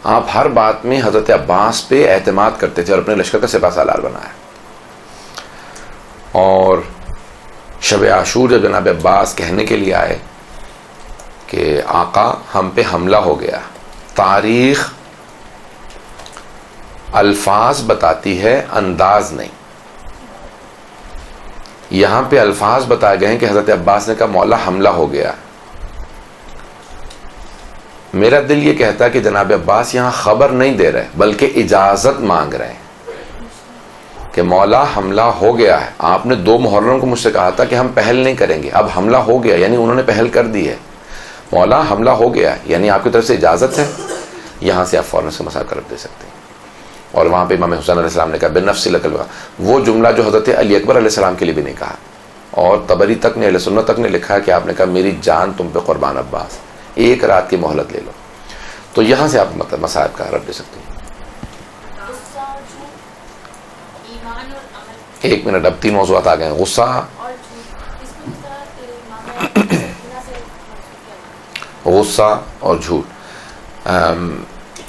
آپ ہر بات میں حضرت عباس پہ اعتماد کرتے تھے اور اپنے لشکر کا سپہ سالار بنایا. اور شب عاشور جب جناب عباس کہنے کے لیے آئے کہ آقا ہم پہ حملہ ہو گیا، تاریخ الفاظ بتاتی ہے، انداز نہیں. یہاں پہ الفاظ بتائے گئے ہیں کہ حضرت عباس نے کہا مولا حملہ ہو گیا. میرا دل یہ کہتا ہے کہ جناب عباس یہاں خبر نہیں دے رہے بلکہ اجازت مانگ رہے ہیں کہ مولا حملہ ہو گیا ہے. آپ نے 2 محرم کو مجھ سے کہا تھا کہ ہم پہل نہیں کریں گے، اب حملہ ہو گیا یعنی انہوں نے پہل کر دی ہے. مولا حملہ ہو گیا ہے یعنی آپ کی طرف سے اجازت ہے، یہاں سے آپ فوراً سے مسائل رکھ دے سکتے ہیں. اور وہاں پہ امام حسین علیہ السلام نے کہا بنفس لک البقاء، وہ جملہ جو حضرت علی اکبر علیہ السلام کے لیے بھی نہیں کہا. اور طبری تک نے، اہل سنت تک نے لکھا ہے کہ آپ نے کہا میری جان تم پہ قربان عباس، 1 رات کی مہلت لے لو. تو یہاں سے آپ مسائل کا رد دے سکتے ہیں. 1 منٹ، اب 3 موضوعات آ گئے ہیں. غصہ اور جھوٹ،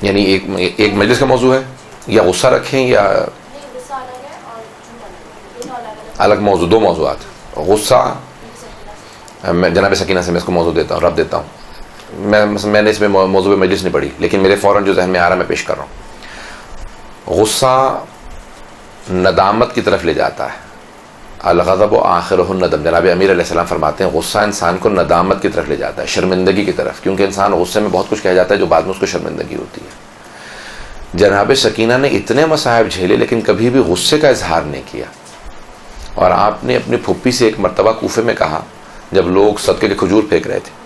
یعنی ایک مجلس کا موضوع ہے، یا غصہ رکھیں یا الگ موضوع، 2 موضوعات. غصہ جناب سکینہ سے میں اس کو موضوع دیتا ہوں، رب دیتا ہوں. میں نے اس میں موضوع مجلس نہیں پڑھی لیکن میرے فوراً جو ذہن میں آ رہا ہے میں پیش کر رہا ہوں. غصہ ندامت کی طرف لے جاتا ہے. الغضب آخرہ الندم، جناب امیر علیہ السلام فرماتے ہیں غصہ انسان کو ندامت کی طرف لے جاتا ہے، شرمندگی کی طرف، کیونکہ انسان غصے میں بہت کچھ کہہ جاتا ہے جو بعد میں اس کو شرمندگی ہوتی ہے. جناب سکینہ نے اتنے مصائب جھیلے لیکن کبھی بھی غصے کا اظہار نہیں کیا. اور آپ نے اپنی پھوپھی سے ایک مرتبہ کوفے میں کہا جب لوگ صدقے کے کھجور پھینک رہے تھے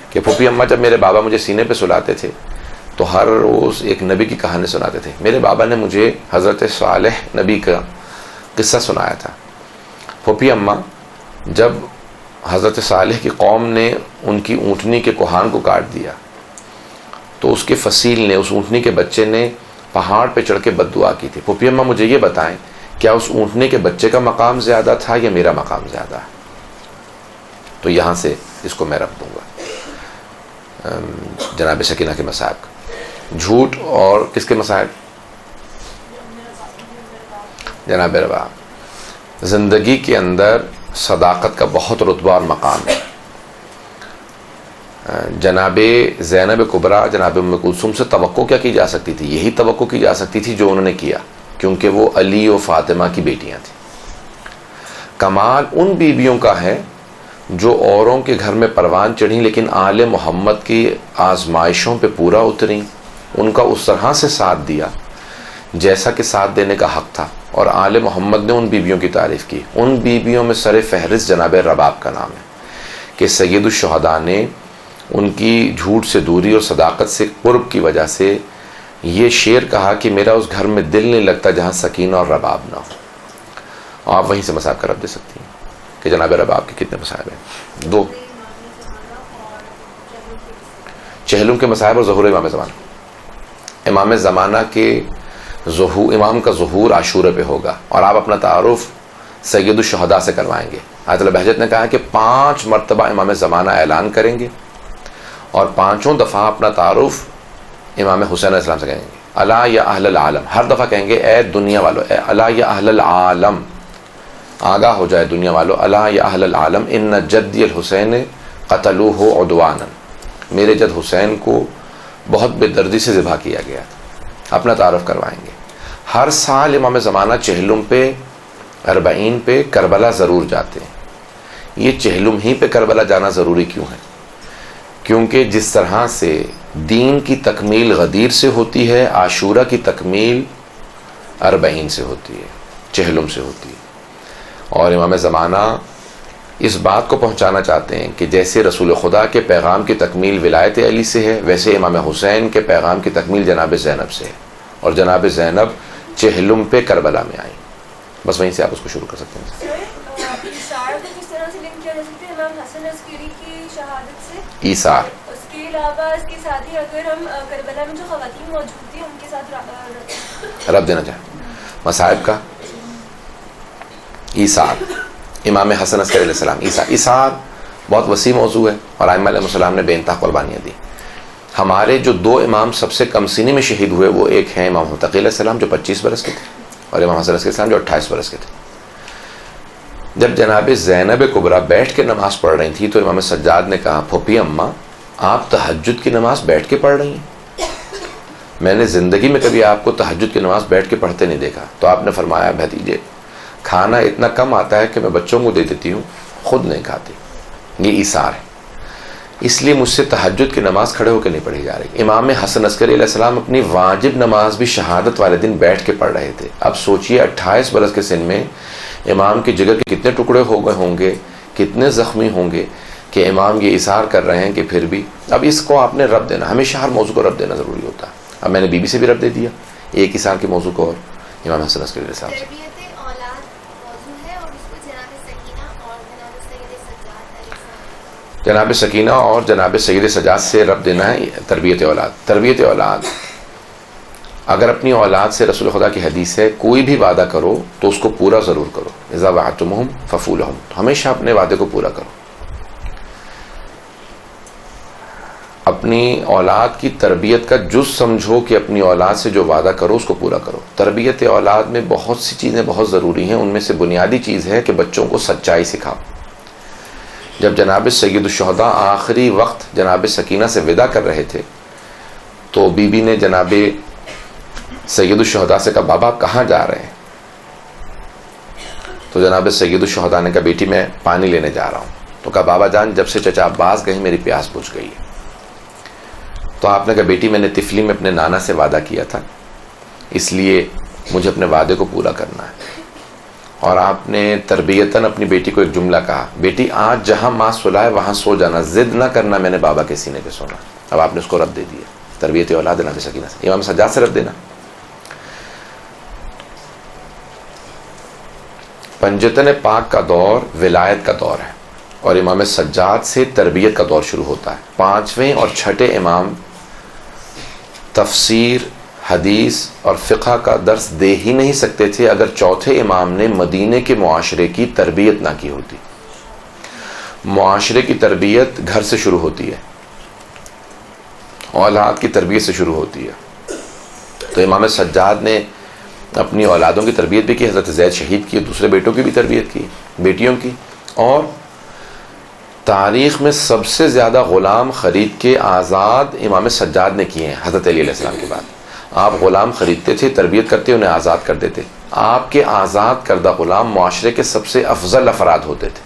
کہ پھوپھی اماں جب میرے بابا مجھے سینے پہ سلاتے تھے تو ہر روز ایک نبی کی کہانی سناتے تھے. میرے بابا نے مجھے حضرت صالح نبی کا قصہ سنایا تھا. پھوپھی اماں جب حضرت صالح کی قوم نے ان کی اونٹنی کے کوہان کو کاٹ دیا تو اس کے فصیل نے، اس اونٹنی کے بچے نے پہاڑ پہ چڑھ کے بد دعا کی تھی. پھوپھی اماں مجھے یہ بتائیں کیا اس اونٹنی کے بچے کا مقام زیادہ تھا یا میرا مقام زیادہ ہے؟ تو یہاں سے اس کو میں رکھ دوں گا. جناب سکینہ کے مسائب کا جھوٹ اور کس کے مسائب؟ جناب ربا، زندگی کے اندر صداقت کا بہت رتبہ اور مقام ہے. جناب زینب کبریٰ جناب ام کلثوم سے توقع کیا کی جا سکتی تھی؟ یہی توقع کی جا سکتی تھی جو انہوں نے کیا، کیونکہ وہ علی و فاطمہ کی بیٹیاں تھیں. کمال ان بیویوں کا ہے جو اوروں کے گھر میں پروان چڑھیں لیکن آل محمد کی آزمائشوں پہ پورا اتریں، ان کا اس طرح سے ساتھ دیا جیسا کہ ساتھ دینے کا حق تھا. اور آل محمد نے ان بیویوں کی تعریف کی. ان بیویوں میں سر فہرست جناب رباب کا نام ہے کہ سید الشہداء نے ان کی جھوٹ سے دوری اور صداقت سے قرب کی وجہ سے یہ شعر کہا کہ میرا اس گھر میں دل نہیں لگتا جہاں سکینہ اور رباب نہ ہو. آپ وہیں سے مصائب کا رب دے سکتی ہیں کہ جناب رباب کے کتنے مصائب ہیں. 2 چہلم کے مصائب اور ظہور امام زمانہ. امام زمانہ کے امام کا ظہور عاشورہ پہ ہوگا اور آپ اپنا تعارف سید الشہداء سے کروائیں گے. آیت اللہ بہجت نے کہا کہ 5 مرتبہ امام زمانہ اعلان کریں گے اور 5 دفعہ اپنا تعارف امام حسین علیہ السلام سے کہیں گے. الا یا اہل العالم، ہر دفعہ کہیں گے اے دنیا والو، اے الا یا اہل العالم، آگاہ ہو جائے دنیا والو، الا یا اہل العالم ان جدی الحسین قتلوہ عدوانا، میرے جد حسین کو بہت بے دردی سے ذبح کیا گیا تھا. اپنا تعارف کروائیں گے. ہر سال امام زمانہ چہلم پہ 40 پہ کربلا ضرور جاتے ہیں. یہ چہلم ہی پہ کربلا جانا ضروری کیوں ہے؟ کیونکہ جس طرح سے دین کی تکمیل غدیر سے ہوتی ہے، عاشورہ کی تکمیل 40 سے ہوتی ہے، چہلم سے ہوتی ہے. اور امام زمانہ اس بات کو پہنچانا چاہتے ہیں کہ جیسے رسول خدا کے پیغام کی تکمیل ولایت علی سے ہے، ویسے امام حسین کے پیغام کی تکمیل جناب زینب سے ہے. اور جناب زینب چہلم پہ کربلا میں آئیں. بس وہیں سے آپ اس کو شروع کر سکتے ہیں. ایثار اس کے علاوہ اس کے ساتھ ہی اگر ہم کربلا میں جو خواتین موجود تھیں ان کے ساتھ رب دینا چاہیں مصائب کا. ایثار امام حسن عسکری علیہ السلام. ایثار بہت وسیع موضوع ہے اور ائمہ علیہ السلام نے بے انتہا قربانیاں دی. ہمارے جو 2 امام سب سے کم سنی میں شہید ہوئے وہ ایک ہیں امام متقی علیہ السلام جو 25 برس کے تھے اور امام حسن عسکری علیہ السلام جو 28 برس کے تھے. جب جناب زینب کبریٰ بیٹھ کے نماز پڑھ رہی تھی تو امام سجاد نے کہا پھوپھی اماں آپ تہجد کی نماز بیٹھ کے پڑھ رہی ہیں؟ میں نے زندگی میں کبھی آپ کو تہجد کی نماز بیٹھ کے پڑھتے نہیں دیکھا. تو آپ نے فرمایا بھتیجے کھانا اتنا کم آتا ہے کہ میں بچوں کو دے دیتی ہوں، خود نہیں کھاتی. یہ ایثار ہے. اس لیے مجھ سے تہجد کی نماز کھڑے ہو کے نہیں پڑھی جا رہی. امام حسن عسکری علیہ السلام اپنی واجب نماز بھی شہادت والے دن بیٹھ کے پڑھ رہے تھے. اب سوچئے 28 برس کے سن میں امام کے جگر کے کتنے ٹکڑے ہو گئے ہوں گے، کتنے زخمی ہوں گے کہ امام یہ اظہار کر رہے ہیں کہ پھر بھی. اب اس کو آپ نے رب دینا، ہمیشہ ہر موضوع کو رب دینا ضروری ہوتا ہے. اب میں نے بی بی سے بھی رب دے دیا ایک اظہار کے موضوع کو اور امام حسن عسکری علیہ السلام سے. جناب سکینہ اور جناب سید سجاد سے رب دینا ہے تربیت اولاد. تربیت اولاد اگر اپنی اولاد سے رسول خدا کی حدیث ہے کوئی بھی وعدہ کرو تو اس کو پورا ضرور کرو. اذا وعدتموہم ففوا لہم، ہمیشہ اپنے وعدے کو پورا کرو. اپنی اولاد کی تربیت کا جز سمجھو کہ اپنی اولاد سے جو وعدہ کرو اس کو پورا کرو. تربیت اولاد میں بہت سی چیزیں بہت ضروری ہیں. ان میں سے بنیادی چیز ہے کہ بچوں کو سچائی سکھاؤ. جب جناب سید الشہداء آخری وقت جناب سکینہ سے وداع کر رہے تھے تو بی بی نے جناب سید الشہداء سے کہا بابا آپ کہاں جا رہے ہیں؟ تو جناب سید الشہداء نے کہا بیٹی میں پانی لینے جا رہا ہوں. تو کہا بابا جان جب سے چچا عباس گئے میری پیاس بجھ گئی ہے. تو آپ نے کہا بیٹی میں نے طفلی میں اپنے نانا سے وعدہ کیا تھا اس لیے مجھے اپنے وعدے کو پورا کرنا ہے. اور آپ نے تربیتاً اپنی بیٹی کو ایک جملہ کہا بیٹی آج جہاں ماں سلائے وہاں سو جانا، ضد نہ کرنا میں نے بابا کے سینے پہ سونا. اب آپ نے اس کو رب دے دیا. تربیت اولاد جناب سکینہ سے. امام سجاد سے رب دینا. پنجتن پاک کا دور ولایت کا دور ہے اور امام سجاد سے تربیت کا دور شروع ہوتا ہے. 5ویں اور 6ٹھے امام تفسیر حدیث اور فقہ کا درس دے ہی نہیں سکتے تھے اگر 4تھے امام نے مدینے کے معاشرے کی تربیت نہ کی ہوتی. معاشرے کی تربیت گھر سے شروع ہوتی ہے، اولاد کی تربیت سے شروع ہوتی ہے. تو امام سجاد نے اپنی اولادوں کی تربیت بھی کی. حضرت زید شہید کی، دوسرے بیٹوں کی بھی تربیت کی، بیٹیوں کی. اور تاریخ میں سب سے زیادہ غلام خرید کے آزاد امام سجاد نے کیے ہیں حضرت علی علیہ السلام کے بعد. آپ غلام خریدتے تھے، تربیت کرتے انہیں آزاد کر دیتے. آپ کے آزاد کردہ غلام معاشرے کے سب سے افضل افراد ہوتے تھے.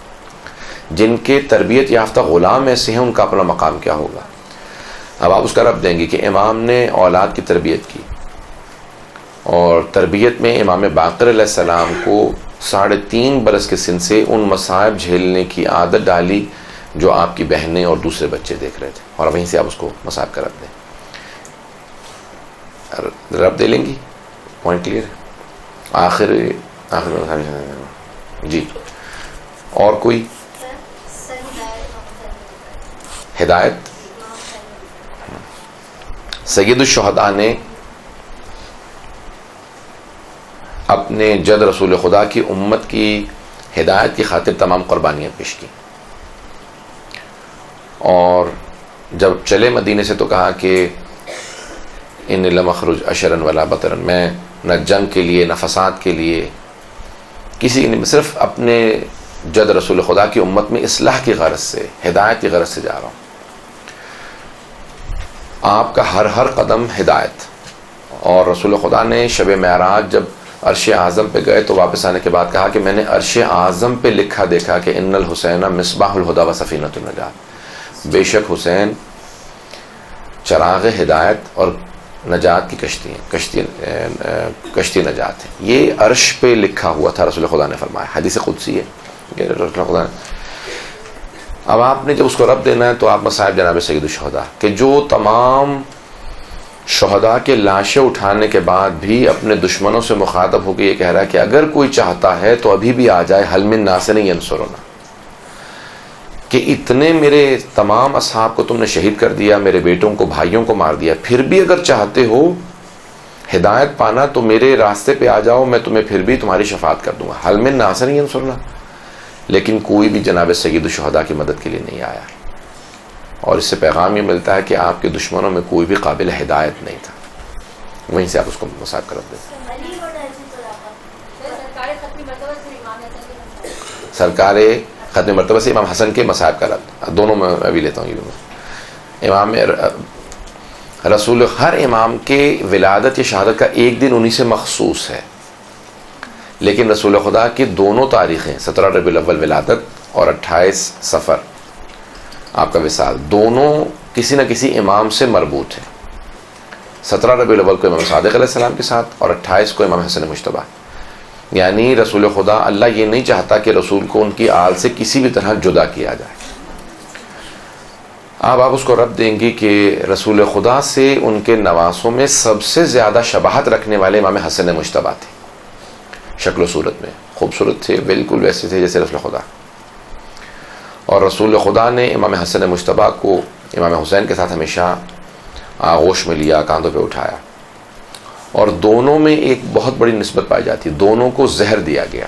جن کے تربیت یافتہ غلام ایسے ہیں ان کا اپنا مقام کیا ہوگا. اب آپ اس کا رب دیں گے کہ امام نے اولاد کی تربیت کی، اور تربیت میں امام باقر علیہ السلام کو 3.5 برس کے سن سے ان مصائب جھیلنے کی عادت ڈالی جو آپ کی بہنیں اور دوسرے بچے دیکھ رہے تھے، اور وہیں سے آپ اس کو مصائب کا رب دیں. رب دے لیں گی. پوائنٹ کلیئر ہے. آخر جی اور کوئی ہدایت. سید الشہداء نے اپنے جد رسول خدا کی امت کی ہدایت کی خاطر تمام قربانیاں پیش کی، اور جب چلے مدینے سے تو کہا کہ ان لم اخرج اشرن ولا بطرن، میں نہ جنگ کے لیے نہ فساد کے لیے کسی صرف اپنے جد رسول خدا کی امت میں اصلاح کی غرض سے، ہدایت کی غرض سے جا رہا ہوں. آپ کا ہر قدم ہدایت. اور رسول خدا نے شب معراج جب عرش اعظم پہ گئے تو واپس آنے کے بعد کہا کہ میں نے عرش اعظم پہ لکھا دیکھا کہ ان الحسین مصباح الہدی و سفینۃ النجات، بے شک حسین چراغ ہدایت اور نجات کی کشتی نجات ہے. یہ عرش پہ لکھا ہوا تھا، رسول خدا نے فرمایا. حدیث قدسی ہے کہ رسول خدا نے. اب آپ نے جب اس کو رب دینا ہے تو آپ مصائب جناب سید الشہداء کہ جو تمام شہداء کے لاشیں اٹھانے کے بعد بھی اپنے دشمنوں سے مخاطب ہو کے یہ کہہ رہا ہے کہ اگر کوئی چاہتا ہے تو ابھی بھی آ جائے، حل من ناصر ینصرنا، کہ اتنے میرے تمام اصحاب کو تم نے شہید کر دیا، میرے بیٹوں کو بھائیوں کو مار دیا، پھر بھی اگر چاہتے ہو ہدایت پانا تو میرے راستے پہ آ جاؤ، میں تمہیں پھر بھی تمہاری شفاعت کر دوں گا. حل من ناصر ینصرنا. لیکن کوئی بھی جناب سید الشہداء کی مدد کے لیے نہیں آیا. اور اس سے پیغام یہ ملتا ہے کہ آپ کے دشمنوں میں کوئی بھی قابل ہدایت نہیں تھا. وہیں سے آپ اس کو مصائب کر دیں. سرکار ختم مرتبہ سے امام حسن کے مصائب کا رد، دونوں میں ابھی لیتا ہوں. یہ امام رسول، ہر امام کے ولادت یا شہادت کا ایک دن انہی سے مخصوص ہے، لیکن رسول خدا کی دونوں تاریخیں 17 ربیع الاول ولادت اور 28 صفر آپ کا وصال، دونوں کسی نہ کسی امام سے مربوط ہیں. 17 ربیع الاول کو امام صادق علیہ السلام کے ساتھ اور 28 کو امام حسن مجتبیٰ. یعنی رسول خدا، اللہ یہ نہیں چاہتا کہ رسول کو ان کی آل سے کسی بھی طرح جدا کیا جائے. اب آپ اس کو رب دیں گی کہ رسول خدا سے ان کے نواسوں میں سب سے زیادہ شباہت رکھنے والے امام حسن مجتبیٰ تھے. شکل و صورت میں خوبصورت تھے، بالکل ویسے تھے جیسے رسول خدا. اور رسول خدا نے امام حسن مجتبیٰ کو امام حسین کے ساتھ ہمیشہ آغوش میں لیا، کاندھوں پہ اٹھایا. اور دونوں میں ایک بہت بڑی نسبت پائی جاتی ہے، دونوں کو زہر دیا گیا.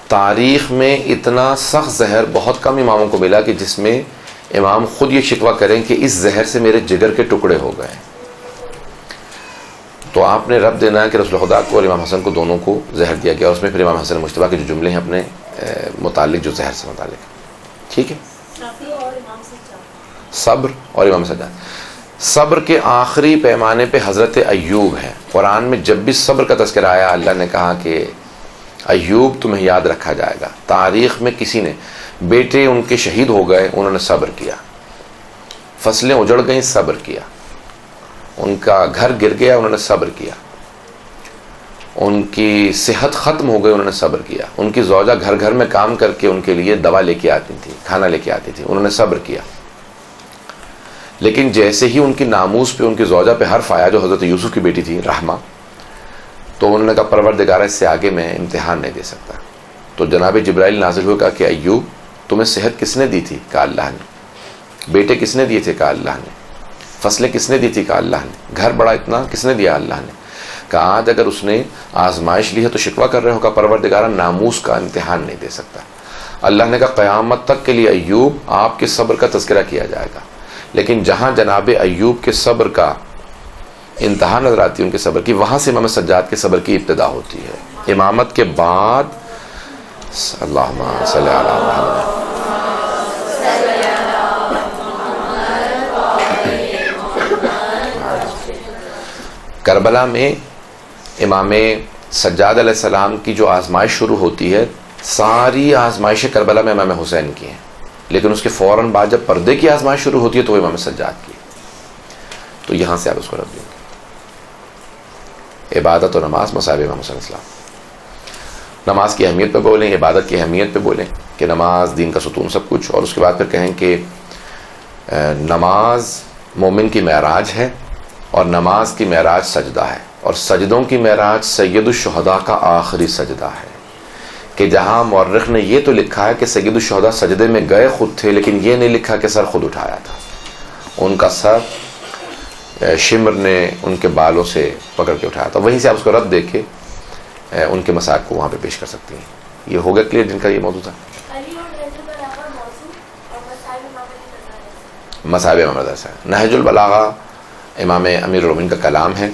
تاریخ میں اتنا سخت زہر بہت کم اماموں کو ملا کہ جس میں امام خود یہ شکوہ کریں کہ اس زہر سے میرے جگر کے ٹکڑے ہو گئے. تو آپ نے رب دینا ہے کہ رسول خدا کو اور امام حسن کو دونوں کو زہر دیا گیا. اس میں پھر امام حسن مجتبیٰ کے جو جملے ہیں اپنے متعلق جو زہر سے متعلق، ٹھیک ہے. صبر اور امام سجاد. صبر کے آخری پیمانے پہ حضرت ایوب ہے. قرآن میں جب بھی صبر کا تذکرہ آیا اللہ نے کہا کہ ایوب تمہیں یاد رکھا جائے گا. تاریخ میں کسی نے، بیٹے ان کے شہید ہو گئے انہوں نے صبر کیا، فصلیں اجڑ گئیں صبر کیا، ان کا گھر گر گیا انہوں نے صبر کیا، ان کی صحت ختم ہو گئی انہوں نے صبر کیا، ان کی زوجہ گھر گھر میں کام کر کے ان کے لیے دوا لے کے آتی تھی، کھانا لے کے آتی تھی، انہوں نے صبر کیا. لیکن جیسے ہی ان کی ناموس پہ، ان کی زوجہ پہ حرف آیا جو حضرت یوسف کی بیٹی تھی رحمہ، تو انہوں نے کہا پروردگارہ اس سے آگے میں امتحان نہیں دے سکتا. تو جناب جبرائیل نازل ہوئے، کہا کہ ایوب تمہیں صحت کس نے دی تھی؟ کہا اللہ نے. بیٹے کس نے دیے تھے؟ کہا اللہ نے. فصلیں کس نے دی تھی؟ کہا اللہ نے. گھر بڑا اتنا کس نے دیا؟ اللہ نے. کہا آج اگر اس نے آزمائش لی ہے تو شکوہ کر رہے ہو، کہا پروردگارہ ناموس کا امتحان نہیں دے سکتا. اللہ نے کہا قیامت تک کے لیے ایوب آپ کے صبر کا تذکرہ کیا جائے گا. لیکن جہاں جناب ایوب کے صبر کا انتہا نظر آتی ہے ان کے صبر کی، وہاں سے امام سجاد کے صبر کی ابتدا ہوتی ہے. امامت کے بعد اللہم صلی علی محمد. کربلا میں امام سجاد علیہ السلام کی جو آزمائش شروع ہوتی ہے، ساری آزمائشیں کربلا میں امام حسین کی ہیں، لیکن اس کے فوراً بعد جب پردے کی آزمائش شروع ہوتی ہے تو وہ امام سجاد کی. تو یہاں سے آپ اس کو رکھ دیں گے. عبادت و نماز، مصائب امام حسین السلام. نماز کی اہمیت پہ بولیں، عبادت کی اہمیت پہ بولیں کہ نماز دین کا ستون سب کچھ، اور اس کے بعد پھر کہیں کہ نماز مومن کی معراج ہے، اور نماز کی معراج سجدہ ہے، اور سجدوں کی معراج سید الشہداء کا آخری سجدہ ہے. کہ جہاں مورخ نے یہ تو لکھا ہے کہ سید الشہداء سجدے میں گئے خود تھے، لیکن یہ نہیں لکھا کہ سر خود اٹھایا تھا. ان کا سر شمر نے ان کے بالوں سے پکڑ کے اٹھایا تھا. وہیں سے آپ اس کو رد دے کے ان کے مسائل کو وہاں پہ پیش کر سکتی ہیں. یہ ہو گیا کلیئر جن کا یہ موضوع تھا. مصائب امام رضا سے نہج البلاغہ امام امیر المومنین کا کلام ہے.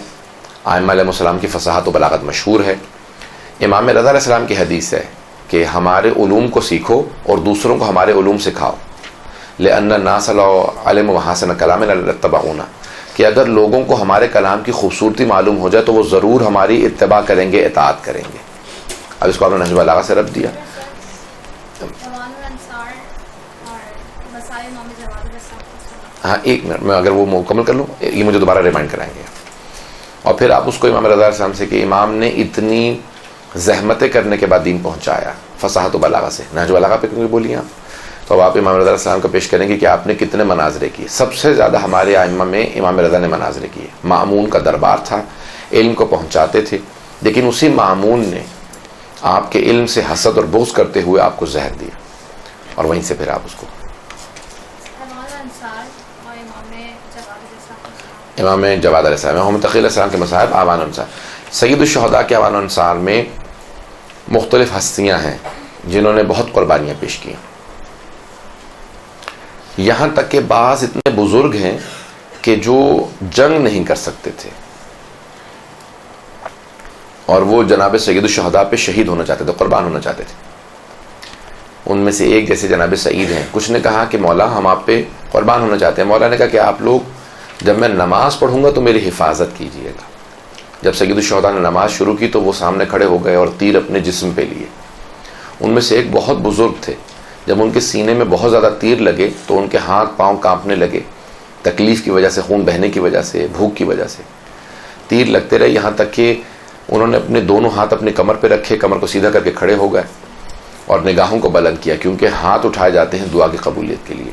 ائمہ علیہ السلام کی فصاحت و بلاغت مشہور ہے. امام رضا علیہ السلام کی حدیث ہے کہ ہمارے علوم کو سیکھو اور دوسروں کو ہمارے علوم سکھاؤ. لأن الناس لو علموا محاسن کلامنا لاتبعونا، کہ اگر لوگوں کو ہمارے کلام کی خوبصورتی معلوم ہو جائے تو وہ ضرور ہماری اتباع کریں گے، اطاعت کریں گے. اب اس کو آپ نے نہج البلاغہ سے رب دیا. ہاں ایک منٹ میں اگر وہ مکمل کر لوں، یہ مجھے دوبارہ ریمائنڈ کرائیں گے. اور پھر آپ اس کو امام رضا علیہ السلام سے کہ امام نے اتنی زحمتیں کرنے کے بعد دین پہنچایا فصاحت و بلاغہ سے. نہج البلاغہ پہ کیونکہ بولی آپ، تو اب آپ امام رضا علیہ السلام کا پیش کریں گے کہ آپ نے کتنے مناظرے کیے. سب سے زیادہ ہمارے ائمہ میں امام رضا نے مناظرے کیے. مامون کا دربار تھا، علم کو پہنچاتے تھے، لیکن اسی مامون نے آپ کے علم سے حسد اور بغض کرتے ہوئے آپ کو زہر دیا، اور وہیں سے پھر آپ اس کو امام جواد علیہ السلام، محمد تقی علیہ السلام کے مصائب اعوان انصار. سید الشہداء کے اعوان انصار میں مختلف ہستیاں ہیں جنہوں نے بہت قربانیاں پیش کی. یہاں تک کہ بعض اتنے بزرگ ہیں کہ جو جنگ نہیں کر سکتے تھے اور وہ جناب سید الشہداء پہ شہید ہونا چاہتے تھے، قربان ہونا چاہتے تھے. ان میں سے ایک جیسے جناب سعید ہیں. کچھ نے کہا کہ مولا ہم آپ پہ قربان ہونا چاہتے ہیں. مولا نے کہا کہ آپ لوگ جب میں نماز پڑھوں گا تو میری حفاظت کیجیے گا. جب سید الشہداء نے نماز شروع کی تو وہ سامنے کھڑے ہو گئے اور تیر اپنے جسم پہ لیے. ان میں سے ایک بہت بزرگ تھے، جب ان کے سینے میں بہت زیادہ تیر لگے تو ان کے ہاتھ پاؤں کانپنے لگے، تکلیف کی وجہ سے، خون بہنے کی وجہ سے، بھوک کی وجہ سے. تیر لگتے رہے یہاں تک کہ انہوں نے اپنے دونوں ہاتھ اپنی کمر پہ رکھے، کمر کو سیدھا کر کے کھڑے ہو گئے اور نگاہوں کو بلند کیا، کیونکہ ہاتھ اٹھائے جاتے ہیں دعا کی قبولیت کے لیے.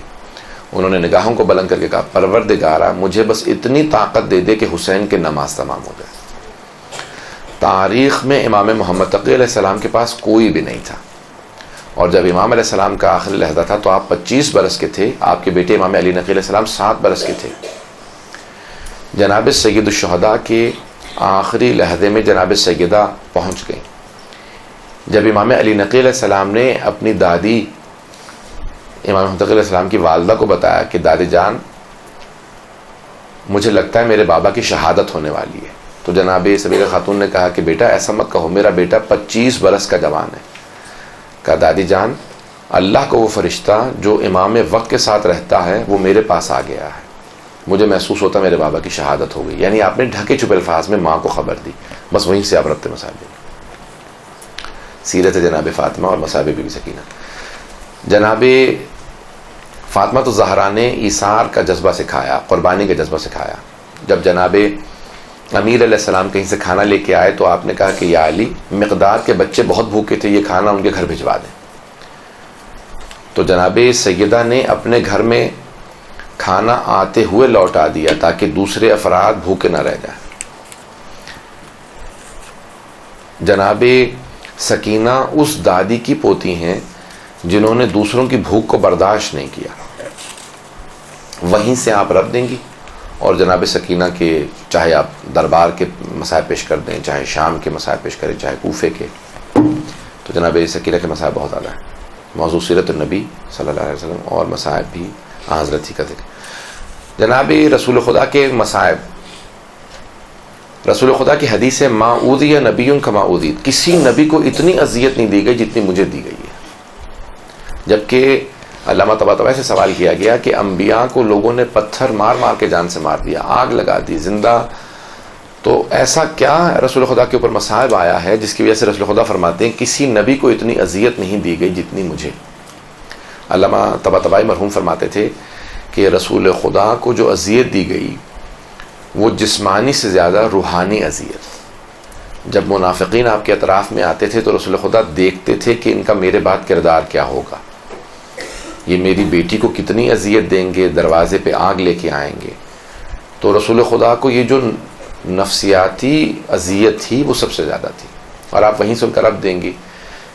انہوں نے نگاہوں کو بلند کر کے کہا پروردگارا مجھے بس اتنی طاقت دے دے کہ حسین کی نماز تمام ہو جائے. تاریخ میں امام محمد تقی علیہ السلام کے پاس کوئی بھی نہیں تھا، اور جب امام علیہ السلام کا آخری لحظہ تھا تو آپ 25 برس کے تھے. آپ کے بیٹے امام علی نقی علیہ السلام 7 برس کے تھے. جناب سید الشہداء کے آخری لحظے میں جناب سیدہ پہنچ گئیں. جب امام علی نقی علیہ السلام نے اپنی دادی امام محمد تقی علیہ السلام کی والدہ کو بتایا کہ دادی جان مجھے لگتا ہے میرے بابا کی شہادت ہونے والی ہے، تو جناب سبیرہ خاتون نے کہا کہ بیٹا ایسا مت کہو، میرا بیٹا 25 برس کا جوان ہے. کہا دادی جان اللہ کو وہ فرشتہ جو امام وقت کے ساتھ رہتا ہے وہ میرے پاس آ گیا ہے، مجھے محسوس ہوتا میرے بابا کی شہادت ہو گئی. یعنی آپ نے ڈھکے چھپے الفاظ میں ماں کو خبر دی. بس وہیں سے آپ ربط مسائل دیں. سیرت جناب فاطمہ اور مصائب بی بی سکینہ. جناب فاطمہ تو زہرا نے ایثار کا جذبہ سکھایا، قربانی کا جذبہ سکھایا. جب جناب امیر علیہ السلام کہیں سے کھانا لے کے آئے تو آپ نے کہا کہ یا علی مقداد کے بچے بہت بھوکے تھے، یہ کھانا ان کے گھر بھجوا دیں. تو جناب سیدہ نے اپنے گھر میں کھانا آتے ہوئے لوٹا دیا تاکہ دوسرے افراد بھوکے نہ رہ جائیں. جناب سکینہ اس دادی کی پوتی ہیں جنہوں نے دوسروں کی بھوک کو برداشت نہیں کیا. وہیں سے آپ رب دیں گی. اور جناب سکینہ کے چاہے آپ دربار کے مسائل پیش کر دیں، چاہے شام کے مسائل پیش کریں، چاہے کوفے کے، تو جناب سکینہ کے مسائل بہت زیادہ ہیں. موضوع سیرت النبی صلی اللہ علیہ وسلم اور مسائب بھی حضرت ہی کا ذکر. جناب رسول خدا کے مسائب رسول خدا کی حدیث ہے ما اوذی نبی کما اوذیت، کسی نبی کو اتنی اذیت نہیں دی گئی جتنی مجھے دی گئی ہے. جبکہ علامہ طباطبائی سے سوال کیا گیا کہ انبیاء کو لوگوں نے پتھر مار مار کے جان سے مار دیا، آگ لگا دی، زندہ، تو ایسا کیا رسول خدا کے اوپر مصائب آیا ہے جس کی وجہ سے رسول خدا فرماتے ہیں کسی نبی کو اتنی اذیت نہیں دی گئی جتنی مجھے. علامہ طباطبائی مرحوم فرماتے تھے کہ رسول خدا کو جو اذیت دی گئی وہ جسمانی سے زیادہ روحانی اذیت. جب منافقین آپ کے اطراف میں آتے تھے تو رسول خدا دیکھتے تھے کہ ان کا میرے بعد کردار کیا ہوگا، یہ میری بیٹی کو کتنی اذیت دیں گے، دروازے پہ آگ لے کے آئیں گے. تو رسول خدا کو یہ جو نفسیاتی اذیت تھی وہ سب سے زیادہ تھی. اور آپ وہیں سن کر اب دیں گی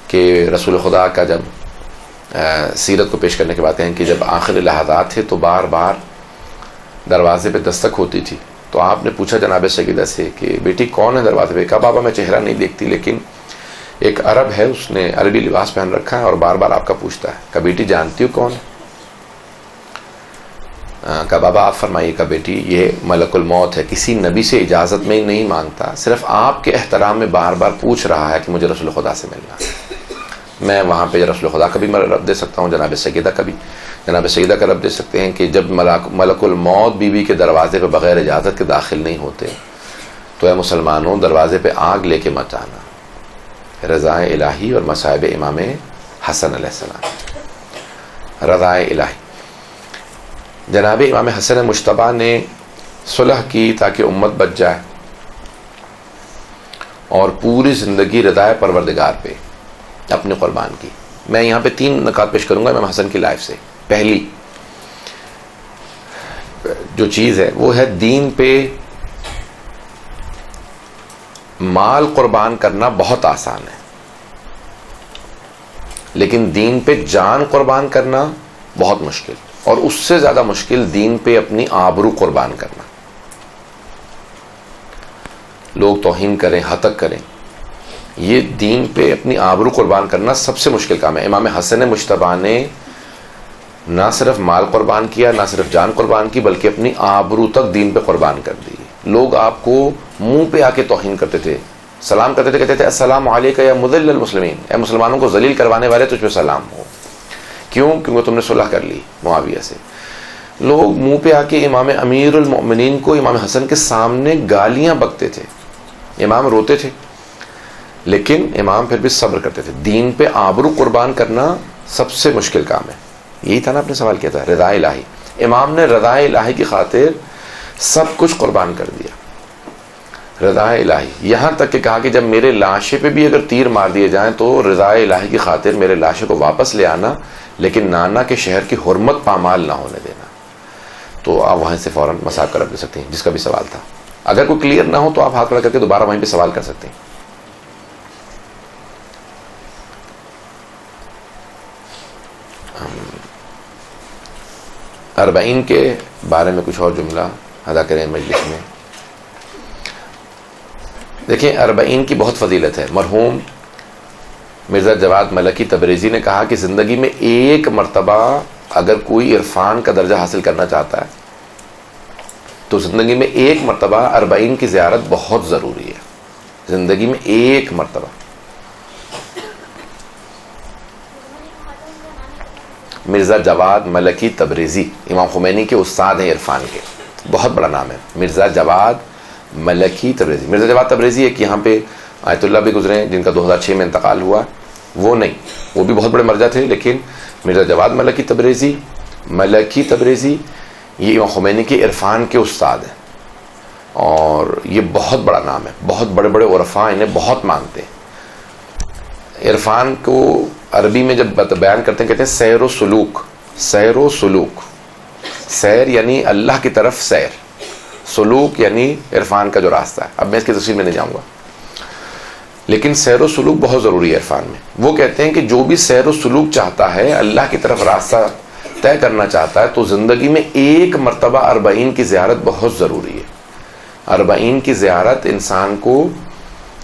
کہ رسول خدا کا جب سیرت کو پیش کرنے کے بعد ہیں کہ جب آخری لحظات تھے تو بار بار دروازے پہ دستک ہوتی تھی، تو آپ نے پوچھا جناب سیدہ سے کہ بیٹی کون ہے دروازے پہ؟ کہا بابا میں چہرہ نہیں دیکھتی، لیکن ایک عرب ہے، اس نے عربی لباس پہن رکھا ہے اور بار بار آپ کا پوچھتا ہے. کہا بیٹی جانتی ہو کون ہے؟ کہا بابا آپ فرمائیے. کہا بیٹی یہ ملک الموت ہے، کسی نبی سے اجازت میں نہیں مانگتا، صرف آپ کے احترام میں بار بار پوچھ رہا ہے کہ مجھے رسول خدا سے ملنا ہے. میں وہاں پہ رسول خدا کا بھی رب دے سکتا ہوں، جناب سیدہ کا بھی، جناب سیدہ کا رب دے سکتے ہیں کہ جب ملک الموت بیوی کے دروازے پہ بغیر اجازت کے داخل نہیں ہوتے تو اے مسلمانوں دروازے پہ آگ لے کے مت آنا. رضا الہی اور مصائب امام حسن علیہ السلام. رضا الہی. جناب امام حسن مجتبیٰ نے صلح کی تاکہ امت بچ جائے اور پوری زندگی رضا پروردگار پہ اپنی قربان کی. میں یہاں پہ 3 نکات پیش کروں گا امام حسن کی لائف سے. پہلی جو چیز ہے وہ ہے دین پہ مال قربان کرنا بہت آسان ہے، لیکن دین پہ جان قربان کرنا بہت مشکل، اور اس سے زیادہ مشکل دین پہ اپنی آبرو قربان کرنا. لوگ توہین کریں، ہتک کریں، یہ دین پہ اپنی آبرو قربان کرنا سب سے مشکل کام ہے. امام حسن مجتبیٰ نے نہ صرف مال قربان کیا، نہ صرف جان قربان کی، بلکہ اپنی آبرو تک دین پہ قربان کر دی. لوگ آپ کو منہ پہ آ کے توہین کرتے تھے، سلام کرتے تھے، کہتے تھے السلام علیکم یا مذل المسلمین، اے مسلمانوں کو ذلیل کروانے والے تجھ پہ سلام ہو. کیوں؟ کیونکہ تم نے صلح کر لی معاویہ سے. لوگ منہ پہ آ کے امام امیر المؤمنین کو امام حسن کے سامنے گالیاں بکتے تھے. امام روتے تھے لیکن امام پھر بھی صبر کرتے تھے. دین پہ آبرو قربان کرنا سب سے مشکل کام ہے. یہی تھا نا آپ نے سوال کیا تھا، رضا الہی. امام نے رضا الہی کی خاطر سب کچھ قربان کر دیا. رضا الہی، یہاں تک کہ کہا کہ جب میرے لاشے پہ بھی اگر تیر مار دیے جائیں تو رضا الہی کی خاطر میرے لاشے کو واپس لے آنا، لیکن نانا کے شہر کی حرمت پامال نہ ہونے دینا. تو آپ وہاں سے فوراً مساق کر دے سکتے ہیں جس کا بھی سوال تھا. اگر کوئی کلیئر نہ ہو تو آپ ہاتھ کھڑا کر کے دوبارہ وہیں پہ سوال کر سکتے ہیں. اربعین کے بارے میں کچھ اور جملہ ادا کریں مجلس میں. دیکھیں اربعین کی بہت فضیلت ہے. مرحوم مرزا جواد ملکی تبریزی نے کہا کہ زندگی میں ایک مرتبہ اگر کوئی عرفان کا درجہ حاصل کرنا چاہتا ہے تو زندگی میں ایک مرتبہ اربعین کی زیارت بہت ضروری ہے. زندگی میں ایک مرتبہ. مرزا جواد ملکی تبریزی امام خمینی کے استاد ہیں عرفان کے، بہت بڑا نام ہے مرزا جواد ملکی تبریزی. مرزا جواد تبریزی ایک یہاں پہ آیت اللہ بھی گزرے ہیں جن کا 2006 میں انتقال ہوا، وہ نہیں، وہ بھی بہت بڑے مرجع تھے. لیکن مرزا جواد ملکی تبریزی یہ امام خمینی کے عرفان کے استاد ہیں اور یہ بہت بڑا نام ہے. بہت بڑے بڑے عرفاء انہیں بہت مانتے ہیں. عرفان کو عربی میں جب بیان کرتے ہیں کہتے ہیں سیر و سلوک. سیر و سلوک، سیر یعنی اللہ کی طرف سیر، سلوک یعنی عرفان کا جو راستہ ہے. اب میں اس کی تفصیل میں نہیں جاؤں گا، لیکن سیر و سلوک بہت ضروری ہے عرفان میں. وہ کہتے ہیں کہ جو بھی سیر و سلوک چاہتا ہے، اللہ کی طرف راستہ طے کرنا چاہتا ہے، تو زندگی میں ایک مرتبہ اربعین کی زیارت بہت ضروری ہے. اربعین کی زیارت انسان کو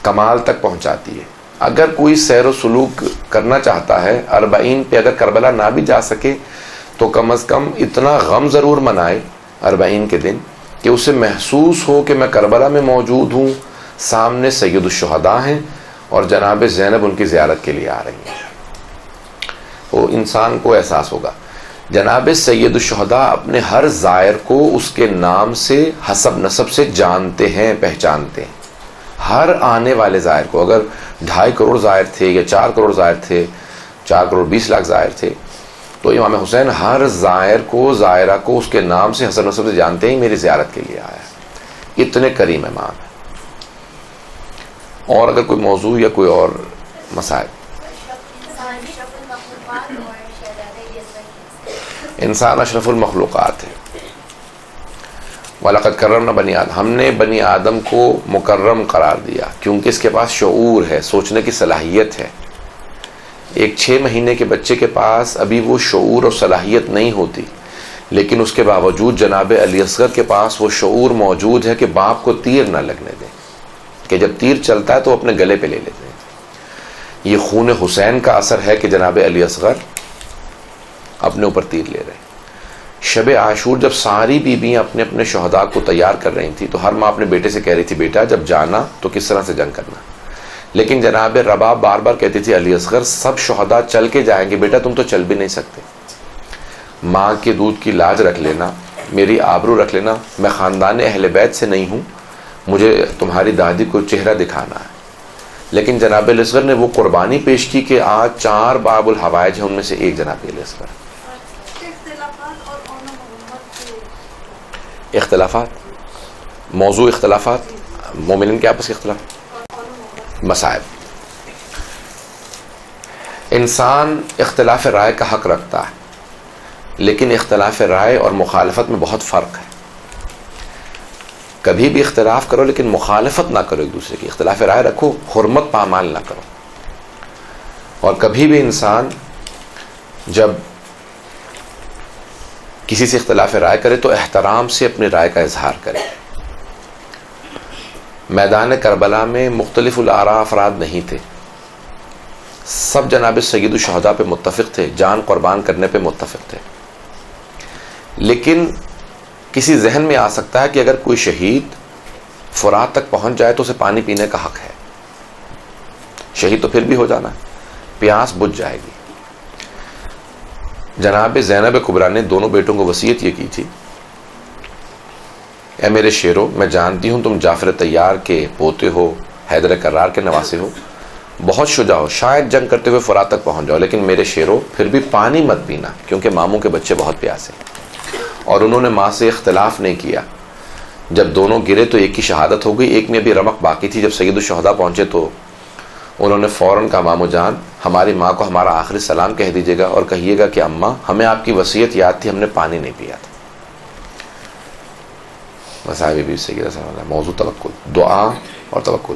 کمال تک پہنچاتی ہے. اگر کوئی سیر و سلوک کرنا چاہتا ہے، اربعین پہ اگر کربلا نہ بھی جا سکے تو کم از کم اتنا غم ضرور منائے اربعین کے دن کہ اسے محسوس ہو کہ میں کربلا میں موجود ہوں، سامنے سید الشہداء ہیں اور جناب زینب ان کی زیارت کے لیے آ رہی ہیں. وہ انسان کو احساس ہوگا. جناب سید الشہداء اپنے ہر زائر کو اس کے نام سے، حسب نسب سے جانتے ہیں، پہچانتے ہیں. ہر آنے والے زائر کو، اگر 2.5 کروڑ زائر تھے یا 4 کروڑ زائر تھے، 4 کروڑ 20 لاکھ زائر تھے، تو امام حسین ہر زائر کو، زائرہ کو اس کے نام سے، حسب نسب سے جانتے ہیں، میری زیارت کے لیے آیا ہے. اتنے کریم امام ہیں. اور اگر کوئی موضوع یا کوئی اور مسائل. انسان اشرف المخلوقات ہے. وَلَقَدْ كَرَّمْنَا بَنِي آدم، ہم نے بنی آدم کو مکرم قرار دیا کیونکہ اس کے پاس شعور ہے، سوچنے کی صلاحیت ہے. ایک 6 مہینے کے بچے کے پاس ابھی وہ شعور اور صلاحیت نہیں ہوتی، لیکن اس کے باوجود جناب علی اصغر کے پاس وہ شعور موجود ہے کہ باپ کو تیر نہ لگنے دیں، کہ جب تیر چلتا ہے تو اپنے گلے پہ لے لیتے ہیں. یہ خون حسین کا اثر ہے کہ جناب علی اصغر اپنے اوپر تیر لے رہے ہیں. شب عاشور جب ساری بیویاں اپنے اپنے شہداء کو تیار کر رہی تھیں تو ہر ماں اپنے بیٹے سے کہہ رہی تھی بیٹا جب جانا تو کس طرح سے جنگ کرنا. لیکن جناب رباب بار بار کہتی تھی علی اصغر سب شہداء چل کے جائیں گے، بیٹا تم تو چل بھی نہیں سکتے. ماں کے دودھ کی لاج رکھ لینا، میری آبرو رکھ لینا، میں خاندان اہل بیت سے نہیں ہوں، مجھے تمہاری دادی کو چہرہ دکھانا ہے. لیکن جناب علی اصغر نے وہ قربانی پیش کی کہ آج 4 باب الحوائج ہیں، ان میں سے ایک جناب علی اصغر. اختلافات، موضوع اختلافات، مومنین کے آپس کے اختلاف، مصائب. انسان اختلاف رائے کا حق رکھتا ہے، لیکن اختلاف رائے اور مخالفت میں بہت فرق ہے. کبھی بھی اختلاف کرو لیکن مخالفت نہ کرو ایک دوسرے کی. اختلاف رائے رکھو، حرمت پامال نہ کرو. اور کبھی بھی انسان جب کسی سے اختلاف رائے کرے تو احترام سے اپنی رائے کا اظہار کرے. میدان کربلا میں مختلف الآراء افراد نہیں تھے، سب جناب سید الشہداء پہ متفق تھے، جان قربان کرنے پہ متفق تھے. لیکن کسی ذہن میں آ سکتا ہے کہ اگر کوئی شہید فرات تک پہنچ جائے تو اسے پانی پینے کا حق ہے. شہید تو پھر بھی ہو جانا ہے، پیاس بجھ جائے گی. جناب زینب کبریٰ نے دونوں بیٹوں کو وصیت یہ کی تھی، اے میرے شیرو، میں جانتی ہوں تم جعفر طیار کے پوتے ہو، حیدر کرار کے نواسے ہو، بہت شجاع ہو، شاید جنگ کرتے ہوئے فرات تک پہنچ جاؤ، لیکن میرے شیرو پھر بھی پانی مت پینا کیونکہ ماموں کے بچے بہت پیاسے. اور انہوں نے ماں سے اختلاف نہیں کیا. جب دونوں گرے تو ایک کی شہادت ہو گئی، ایک میں ابھی رمق باقی تھی. جب سید الشہداء پہنچے تو انہوں نے فوراً کہا مامو جان ہماری ماں کو ہمارا آخری سلام کہہ دیجیے گا اور کہیے گا کہ اماں ہمیں آپ کی وصیت یاد تھی، ہم نے پانی نہیں پیا تھا. مصائب بھی سیدہ صلی اللہ علیہ وسلم. موضوع توکل، دعا اور توکل.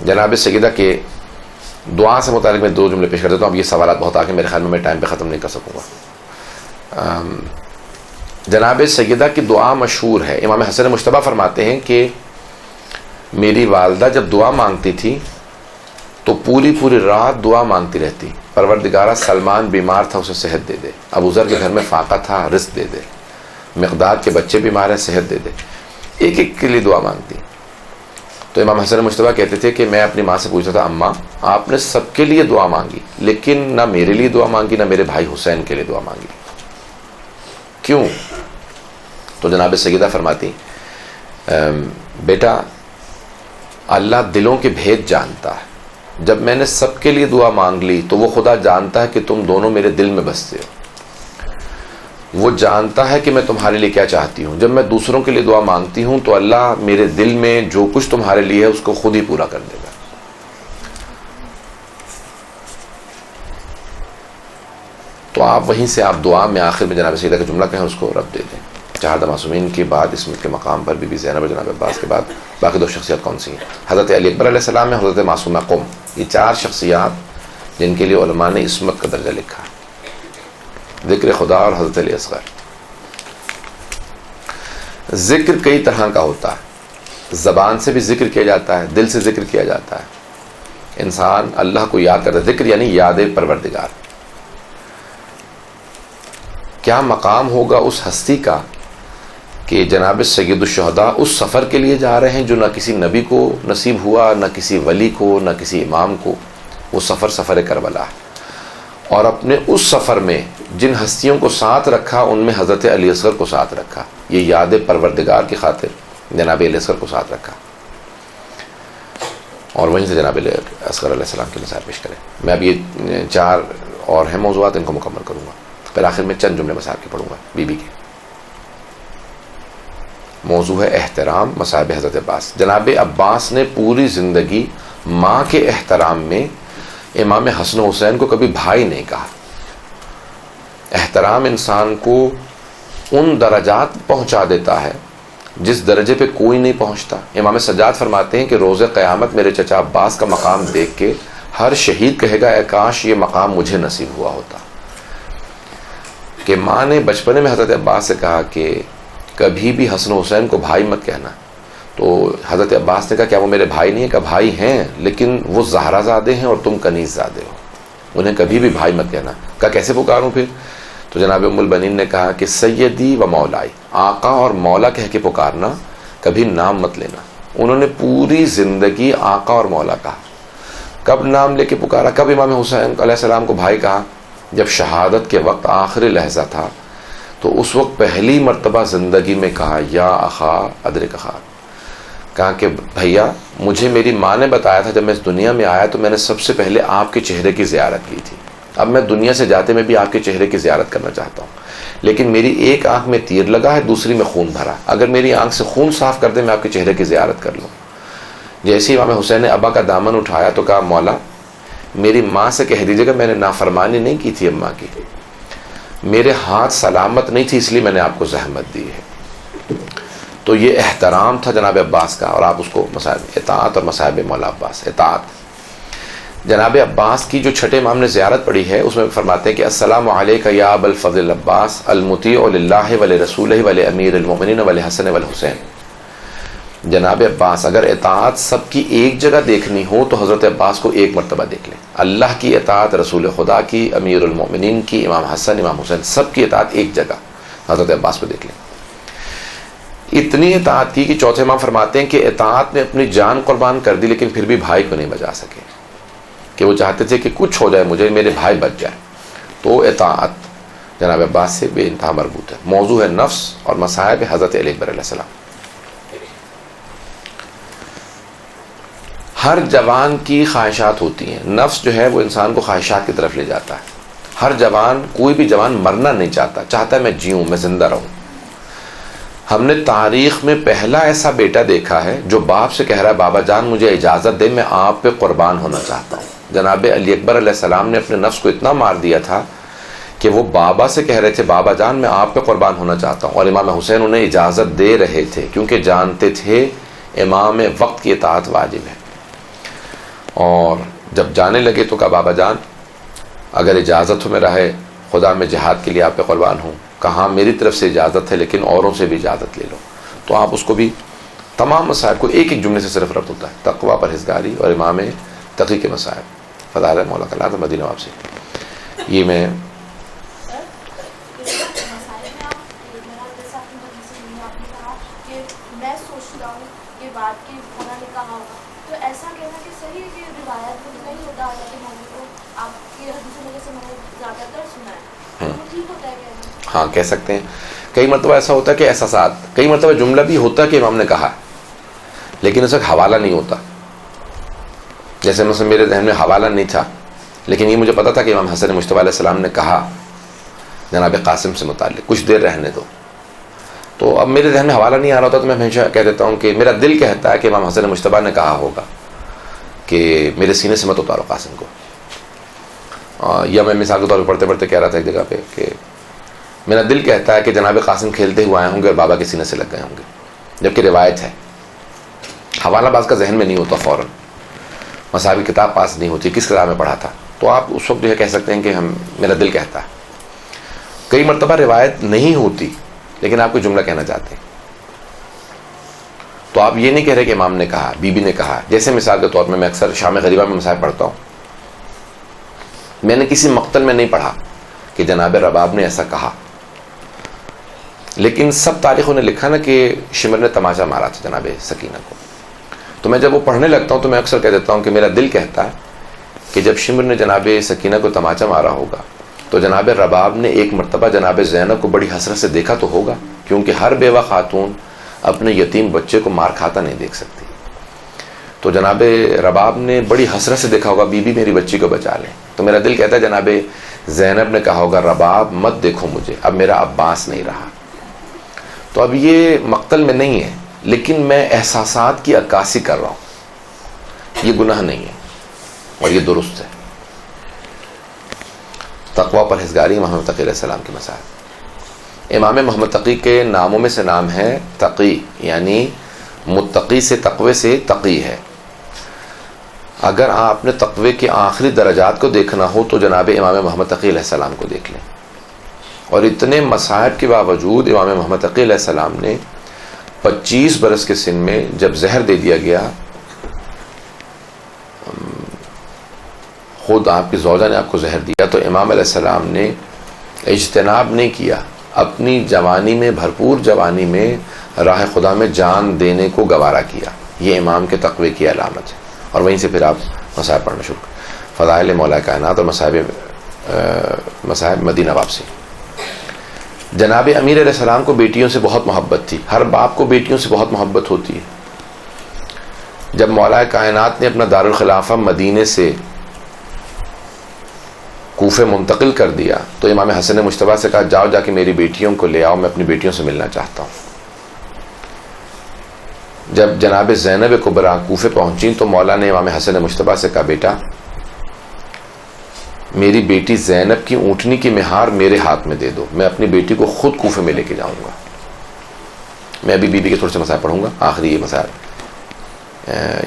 جناب سیدہ کے دعا سے متعلق میں 2 جملے پیش کر دیتا ہوں. اب یہ سوالات بہت آگے میرے خیال میں ٹائم پہ ختم نہیں کر سکوں گا. جناب سیدہ کی دعا مشہور ہے. امام حسن مجتبیٰ فرماتے ہیں کہ میری والدہ جب دعا مانگتی تھی تو پوری رات دعا مانگتی رہتی، پروردگارہ سلمان بیمار تھا اسے صحت دے دے، ابو ذر کے گھر میں فاقہ تھا رزق دے دے، مقداد کے بچے بیمار ہیں صحت دے دے. ایک ایک کے لیے دعا مانگتی. تو امام حسن مجتبیٰ کہتے تھے کہ میں اپنی ماں سے پوچھتا تھا اماں آپ نے سب کے لیے دعا مانگی لیکن نہ میرے لیے دعا مانگی نہ میرے بھائی حسین کے لیے دعا مانگی، کیوں؟ تو جناب سیدہ فرماتی بیٹا اللہ دلوں کے بھید جانتا ہے. جب میں نے سب کے لیے دعا مانگ لی تو وہ خدا جانتا ہے کہ تم دونوں میرے دل میں بستے ہو، وہ جانتا ہے کہ میں تمہارے لیے کیا چاہتی ہوں. جب میں دوسروں کے لیے دعا مانگتی ہوں تو اللہ میرے دل میں جو کچھ تمہارے لیے ہے اس کو خود ہی پورا کر دے گا. تو آپ وہیں سے آپ دعا میں آخر میں جناب سیدہ کا جملہ کہیں اس کو رب دے دیں. 4 معصومین کے بعد اس کے مقام پر بی بی زینب اور جناب عباس کے بعد باقی 2 شخصیات کون سی ہیں؟ حضرت علی اکبر علیہ السلام ہے، حضرت معصومہ قم. یہ 4 شخصیات جن کے لیے علماء نے عصمت کا درجہ لکھا. ذکر خدا اور حضرت علی اصغر. ذکر کئی طرح کا ہوتا ہے، زبان سے بھی ذکر کیا جاتا ہے، دل سے ذکر کیا جاتا ہے. انسان اللہ کو یاد کرتا ہے. ذکر یعنی یاد پروردگار. کیا مقام ہوگا اس ہستی کا کہ جناب سید الشہداء اس سفر کے لیے جا رہے ہیں جو نہ کسی نبی کو نصیب ہوا، نہ کسی ولی کو، نہ کسی امام کو. وہ سفر کربلا ہے. اور اپنے اس سفر میں جن ہستیوں کو ساتھ رکھا ان میں حضرت علی اصغر کو ساتھ رکھا. یہ یاد پروردگار کی خاطر جناب علی اصغر کو ساتھ رکھا. اور وہیں سے جناب علی اصغر علیہ السلام کے مسائل پیش کریں. میں اب یہ 4 اور ہیں موضوعات، ان کو مکمل کروں گا. پھر آخر میں چند جملے مسائل کے پڑھوں گا. بی بی کے موضوع ہے احترام مصاحب حضرت عباس. جناب عباس نے پوری زندگی ماں کے احترام میں امام حسن و حسین کو کبھی بھائی نہیں کہا. احترام انسان کو ان درجات پہنچا دیتا ہے جس درجے پہ کوئی نہیں پہنچتا. امام سجاد فرماتے ہیں کہ روز قیامت میرے چچا عباس کا مقام دیکھ کے ہر شہید کہے گا اے کاش یہ مقام مجھے نصیب ہوا ہوتا. کہ ماں نے بچپنے میں حضرت عباس سے کہا کہ کبھی بھی حسن و حسین کو بھائی مت کہنا. تو حضرت عباس نے کہا کیا وہ میرے بھائی نہیں ہیں؟ کہ بھائی ہیں لیکن وہ زہرا زادے ہیں اور تم کنیز زادے ہو، انہیں کبھی بھی بھائی مت کہنا. کہا کیسے پکاروں پھر؟ تو جناب ام البنین نے کہا کہ سیدی و مولائی، آقا اور مولا کہہ کے پکارنا، کبھی نام مت لینا. انہوں نے پوری زندگی آقا اور مولا کہا. کب نام لے کے پکارا؟ کب امام حسین علیہ السلام کو بھائی کہا؟ جب شہادت کے وقت آخری لحظہ تھا تو اس وقت پہلی مرتبہ زندگی میں کہا یا اخا ادرک اخا. کہا کہ بھیا مجھے میری ماں نے بتایا تھا جب میں اس دنیا میں آیا تو میں نے سب سے پہلے آپ کے چہرے کی زیارت کی تھی. اب میں دنیا سے جاتے میں بھی آپ کے چہرے کی زیارت کرنا چاہتا ہوں، لیکن میری ایک آنکھ میں تیر لگا ہے، دوسری میں خون بھرا. اگر میری آنکھ سے خون صاف کر دے میں آپ کے چہرے کی زیارت کر لوں. جیسے امام حسین نے ابا کا دامن اٹھایا تو کہا مولا میری ماں سے کہہ دیجیے گا میں نے نافرمانی نہیں کی تھی اماں کی، میرے ہاتھ سلامت نہیں تھی اس لیے میں نے آپ کو زحمت دی ہے. تو یہ احترام تھا جناب عباس کا. اور آپ اس کو مصاحب اطاعت اور مصاحب مولا عباس اطاعت. جناب عباس کی جو چھٹے امام نے زیارت پڑھی ہے اس میں فرماتے ہیں کہ السلام علیک یا ابا الفضل عباس المطیع للہ ولرسولہ ولامیر المؤمنین ولحسن والحسین. جناب عباس اگر اطاعت سب کی ایک جگہ دیکھنی ہو تو حضرت عباس کو ایک مرتبہ دیکھ لیں. اللہ کی اطاعت، رسول خدا کی، امیر المؤمنین کی، امام حسن، امام حسین، سب کی اطاعت ایک جگہ حضرت عباس کو دیکھ لیں. اتنی اطاعت کی کہ چوتھے امام فرماتے ہیں کہ اطاعت میں اپنی جان قربان کر دی لیکن پھر بھی بھائی کو نہیں بچا سکے. کہ وہ چاہتے تھے کہ کچھ ہو جائے مجھے، میرے بھائی بچ جائے. تو اطاعت جناب عباس سے بے انتہا مربوط ہے. موضوع ہے نفس اور مصائب حضرت علی اکبر علیہ السلام. ہر جوان کی خواہشات ہوتی ہیں. نفس جو ہے وہ انسان کو خواہشات کی طرف لے جاتا ہے. ہر جوان، کوئی بھی جوان مرنا نہیں چاہتا، چاہتا ہے میں جیوں، میں زندہ رہوں. ہم نے تاریخ میں پہلا ایسا بیٹا دیکھا ہے جو باپ سے کہہ رہا ہے بابا جان مجھے اجازت دے، میں آپ پہ قربان ہونا چاہتا ہوں. جناب علی اکبر علیہ السلام نے اپنے نفس کو اتنا مار دیا تھا کہ وہ بابا سے کہہ رہے تھے بابا جان میں آپ پہ قربان ہونا چاہتا ہوں. اور امام حسین انہیں اجازت دے رہے تھے کیونکہ جانتے تھے امام وقت کی اطاعت واجب ہے. اور جب جانے لگے تو کہا بابا جان اگر اجازت ہو میں رہے خدا میں جہاد کے لیے آپ پہ قربان ہوں. کہاں میری طرف سے اجازت ہے لیکن اوروں سے بھی اجازت لے لو. تو آپ اس کو بھی تمام مصائب کو ایک ایک جملے سے صرف ربط ہوتا ہے. تقویٰ، پرہیزگاری اور امام تقی کے مصائب. فضائل مولا کلام مدینہ آپ سے یہ میں ہاں کہہ سکتے ہیں. کئی مرتبہ ایسا ہوتا ہے کہ احساسات، کئی مرتبہ جملہ بھی ہوتا ہے کہ امام نے کہا لیکن اس کا حوالہ نہیں ہوتا. جیسے مثلا میرے ذہن میں حوالہ نہیں تھا لیکن یہ مجھے پتا تھا کہ امام حسن مجتبیٰ علیہ السلام نے کہا جناب قاسم سے متعلق کچھ دیر رہنے دو. تو اب میرے ذہن میں حوالہ نہیں آ رہا ہوتا تو میں ہمیشہ کہہ دیتا ہوں کہ میرا دل کہتا ہے کہ امام حسن مجتبیٰ نے کہا ہوگا کہ میرے سینے سے مت اتارو قاسم کو. یا میں مثال کے طور پہ پڑھتے پڑھتے کہہ رہا تھا ایک جگہ پہ کہ میرا دل کہتا ہے کہ جناب قاسم کھیلتے ہوئے آئے ہوں گے اور بابا کے سینے سے لگ گئے ہوں گے، جبکہ روایت ہے. حوالہ بعض کا ذہن میں نہیں ہوتا فوراً، مصحابی کتاب پاس نہیں ہوتی کس کتاب میں پڑھا تھا، تو آپ اس وقت جو ہے کہہ سکتے ہیں کہ میرا دل کہتا ہے. کئی مرتبہ روایت نہیں ہوتی لیکن آپ کو جملہ کہنا چاہتے ہیں تو آپ یہ نہیں کہہ رہے کہ امام نے کہا، بی بی نے کہا. جیسے مثال کے طور میں اکثر شام غریبہ میں مصائب پڑھتا ہوں، میں نے کسی مقتل میں نہیں پڑھا کہ جناب رباب نے ایسا کہا. لیکن سب تاریخوں نے لکھا نا کہ شمر نے تماچا مارا تھا جناب سکینہ کو. تو میں جب وہ پڑھنے لگتا ہوں تو میں اکثر کہہ دیتا ہوں کہ میرا دل کہتا ہے کہ جب شمر نے جناب سکینہ کو تماچا مارا ہوگا تو جناب رباب نے ایک مرتبہ جناب زینب کو بڑی حسرت سے دیکھا تو ہوگا، کیونکہ ہر بیوہ خاتون اپنے یتیم بچے کو مار کھاتا نہیں دیکھ سکتی. تو جناب رباب نے بڑی حسرت سے دیکھا ہوگا بی بی میری بچی کو بچا لیں. تو میرا دل کہتا ہے جناب زینب نے کہا ہوگا رباب مت دیکھو مجھے، اب میرا عباس نہیں رہا. تو اب یہ مقتل میں نہیں ہے، لیکن میں احساسات کی عکاسی کر رہا ہوں، یہ گناہ نہیں ہے اور یہ درست ہے. تقوی پرہیزگاری امام تقی علیہ السلام کے مسائل. امام محمد تقی کے ناموں میں سے نام ہے تقی، یعنی متقی سے تقوی سے تقی ہے. اگر آپ نے تقوی کے آخری درجات کو دیکھنا ہو تو جناب امام محمد تقی علیہ السلام کو دیکھ لیں. اور اتنے مصائب کے باوجود امام محمد تقی علیہ السلام نے 25 برس کے سن میں جب زہر دے دیا گیا، خود آپ کی زوجہ نے آپ کو زہر دیا، تو امام علیہ السلام نے اجتناب نہیں کیا، اپنی جوانی میں، بھرپور جوانی میں راہ خدا میں جان دینے کو گوارا کیا. یہ امام کے تقوی کی علامت ہے. اور وہیں سے پھر آپ مصائب پڑھنا شروع کریں. فضائل مولا کائنات اور مصائب مدینہ واپسی. جناب امیر علیہ السلام کو بیٹیوں سے بہت محبت تھی. ہر باپ کو بیٹیوں سے بہت محبت ہوتی ہے. جب مولا کائنات نے اپنا دارالخلافہ مدینے سے کوفے منتقل کر دیا تو امام حسن مجتبیٰ سے کہا جاؤ جا کے میری بیٹیوں کو لے آؤ، میں اپنی بیٹیوں سے ملنا چاہتا ہوں. جب جناب زینب کبریٰ کوفے پہنچی تو مولا نے امام حسن مجتبیٰ سے کہا بیٹا میری بیٹی زینب کی اونٹنی کی مہار میرے ہاتھ میں دے دو، میں اپنی بیٹی کو خود کوفے میں لے کے جاؤں گا. میں ابھی بی بی کے تھوڑے سے مسائل پڑھوں گا، آخری یہ مسائل،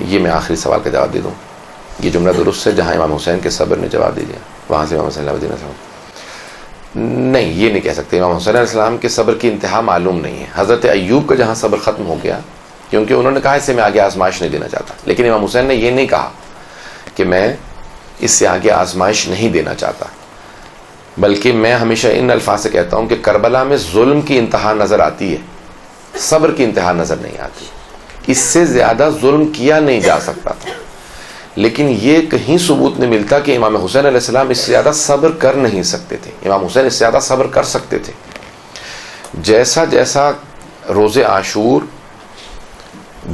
یہ میں آخری سوال کا جواب دے دوں. یہ جملہ درست ہے جہاں امام حسین کے صبر نے جواب دے دیا، وہاں سے امام حسین علیہ السلام نہیں، یہ نہیں کہہ سکتے. امام حسین علیہ السلام کے صبر کی انتہا معلوم نہیں ہے. حضرت ایوب کا جہاں صبر ختم ہو گیا کیونکہ انہوں نے کہا اس سے میں آگے آزمائش نہیں دینا چاہتا، لیکن امام حسین نے یہ نہیں کہا کہ میں اس سے آگے آزمائش نہیں دینا چاہتا، بلکہ میں ہمیشہ ان الفاظ سے کہتا ہوں کہ کربلا میں ظلم کی انتہا نظر آتی ہے، صبر کی انتہا نظر نہیں آتی. اس سے زیادہ ظلم کیا نہیں جا سکتا تھا، لیکن یہ کہیں ثبوت نہیں ملتا کہ امام حسین علیہ السلام اس سے زیادہ صبر کر نہیں سکتے تھے. امام حسین اس سے زیادہ صبر کر سکتے تھے. جیسا جیسا روز عاشور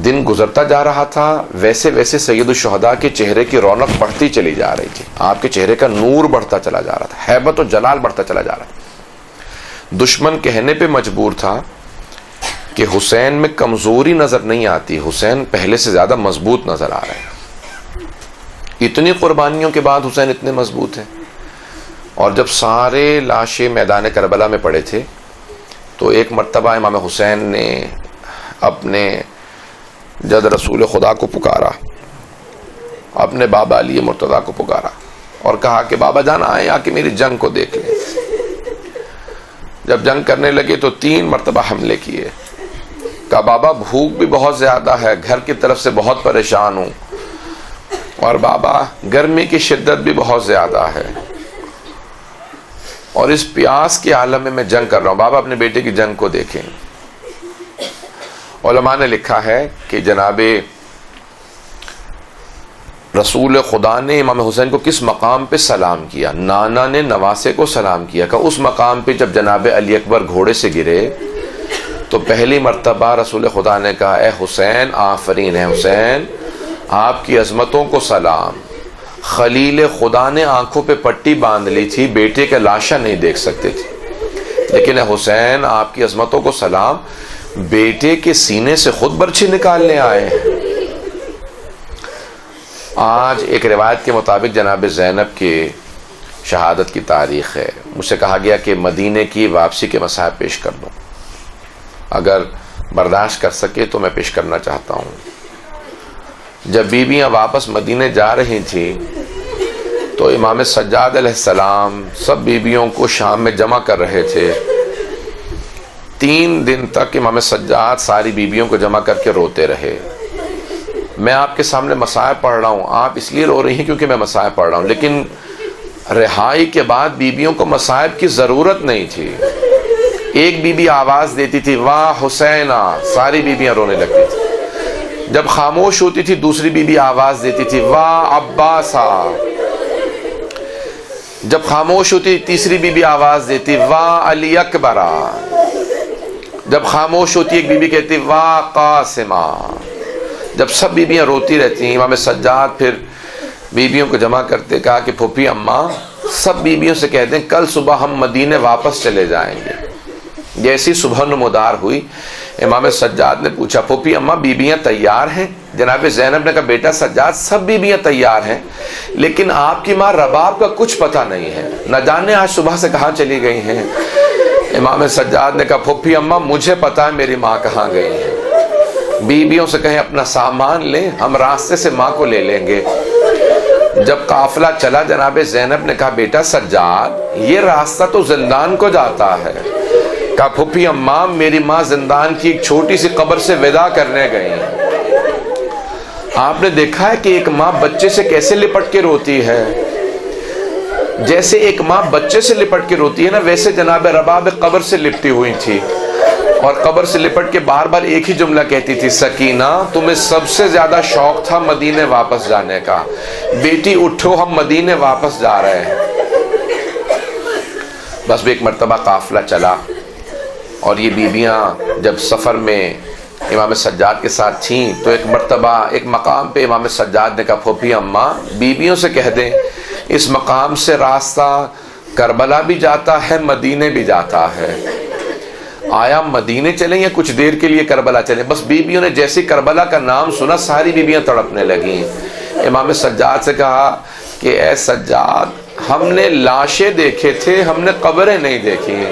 دن گزرتا جا رہا تھا ویسے ویسے سید الشہداء کے چہرے کی رونق بڑھتی چلی جا رہی تھی، آپ کے چہرے کا نور بڑھتا چلا جا رہا تھا، ہیبت و جلال بڑھتا چلا جا رہا تھا. دشمن کہنے پہ مجبور تھا کہ حسین میں کمزوری نظر نہیں آتی، حسین پہلے سے زیادہ مضبوط نظر آ رہے ہیں. اتنی قربانیوں کے بعد حسین اتنے مضبوط ہیں. اور جب سارے لاشیں میدان کربلا میں پڑے تھے تو ایک مرتبہ امام حسین نے اپنے جد رسول خدا کو پکارا، اپنے بابا علی مرتضیٰ کو پکارا اور کہا کہ بابا جان آئے آ کے میری جنگ کو دیکھ لیں. جب جنگ کرنے لگے تو 3 مرتبہ حملے کیے. کہا بابا بھوک بھی بہت زیادہ ہے، گھر کی طرف سے بہت پریشان ہوں، اور بابا گرمی کی شدت بھی بہت زیادہ ہے، اور اس پیاس کے عالم میں جنگ کر رہا ہوں. بابا اپنے بیٹے کی جنگ کو دیکھیں. علماء نے لکھا ہے کہ جناب رسول خدا نے امام حسین کو کس مقام پہ سلام کیا. نانا نے نواسے کو سلام کیا کہ اس مقام پہ جب جناب علی اکبر گھوڑے سے گرے تو پہلی مرتبہ رسول خدا نے کہا اے حسین آفرین ہے حسین، آپ کی عظمتوں کو سلام. خلیل خدا نے آنکھوں پہ پٹی باندھ لی تھی، بیٹے کے لاشا نہیں دیکھ سکتے تھے، لیکن اے حسین آپ کی عظمتوں کو سلام، بیٹے کے سینے سے خود برچھی نکالنے آئے. آج ایک روایت کے مطابق جناب زینب کے شہادت کی تاریخ ہے. مجھ سے کہا گیا کہ مدینے کی واپسی کے مسائب پیش کر دوں، اگر برداشت کر سکے تو میں پیش کرنا چاہتا ہوں. جب بیویاں واپس مدینے جا رہی تھیں تو امام سجاد علیہ السلام سب بیویوں کو شام میں جمع کر رہے تھے. 3 دن تک امام سجاد ساری بیویوں کو جمع کر کے روتے رہے. میں آپ کے سامنے مصائب پڑھ رہا ہوں، آپ اس لیے رو رہی ہیں کیونکہ میں مصائب پڑھ رہا ہوں، لیکن رہائی کے بعد بیویوں کو مصائب کی ضرورت نہیں تھی. ایک بی بی آواز دیتی تھی واہ حسینہ، ساری بیویاں رونے لگتی تھی۔ جب خاموش ہوتی تھی دوسری بی بی آواز دیتی تھی واہ عباسہ، جب خاموش ہوتی تیسری بی بی آواز دیتی واہ علی اکبرہ، جب خاموش ہوتی ایک بی بی کہتی واہ قاسمہ۔ جب سب بیویاں روتی رہتی ہیں، امام سجاد پھر بیویوں کو جمع کرتے، کہا کہ پھوپھی اماں سب بیویوں سے کہہ دیں کل صبح ہم مدینے واپس چلے جائیں گے۔ جیسی صبح نمودار ہوئی، امام سجاد نے پوچھا پھوپھی اماں بیویاں تیار ہیں؟ جناب زینب نے کہا بیٹا سجاد سب بیویاں تیار ہیں، لیکن آپ کی ماں رباب کا کچھ پتہ نہیں ہے، نہ جانے آج صبح سے کہاں چلی گئی ہیں۔ امام سجاد نے کہا پھوپھی اماں مجھے پتہ ہے میری ماں کہاں گئی ہے، بیویوں سے کہیں اپنا سامان لیں، ہم راستے سے ماں کو لے لیں گے۔ جب قافلہ چلا جناب زینب نے کہا بیٹا سجاد یہ راستہ تو زندان کو جاتا ہے۔ کہا پھوپھی اماں میری ماں زندان کی ایک چھوٹی سی قبر سے وداع کرنے گئی ہیں۔ آپ نے دیکھا ہے کہ ایک ماں بچے سے کیسے لپٹ کے روتی ہے، جیسے ایک ماں بچے سے لپٹ کے روتی ہے نا، ویسے جناب رباب قبر سے لپٹی ہوئی تھی، اور قبر سے لپٹ کے بار بار ایک ہی جملہ کہتی تھی سکینہ تمہیں سب سے زیادہ شوق تھا مدینے واپس جانے کا، بیٹی اٹھو ہم مدینے واپس جا رہے ہیں۔ بس ایک مرتبہ قافلہ چلا اور یہ بیویاں جب سفر میں امام سجاد کے ساتھ تھیں تو ایک مرتبہ ایک مقام پہ امام سجاد نے کہا پھوپھی اماں بیویوں سے کہہ دیں اس مقام سے راستہ کربلا بھی جاتا ہے مدینے بھی جاتا ہے، آیا مدینے چلیں یا کچھ دیر کے لیے کربلا چلیں۔ بس بیویوں نے جیسے کربلا کا نام سنا ساری بیویاں تڑپنے لگیں۔ امام سجاد سے کہا کہ اے سجاد ہم نے لاشیں دیکھے تھے، ہم نے قبریں نہیں دیکھی،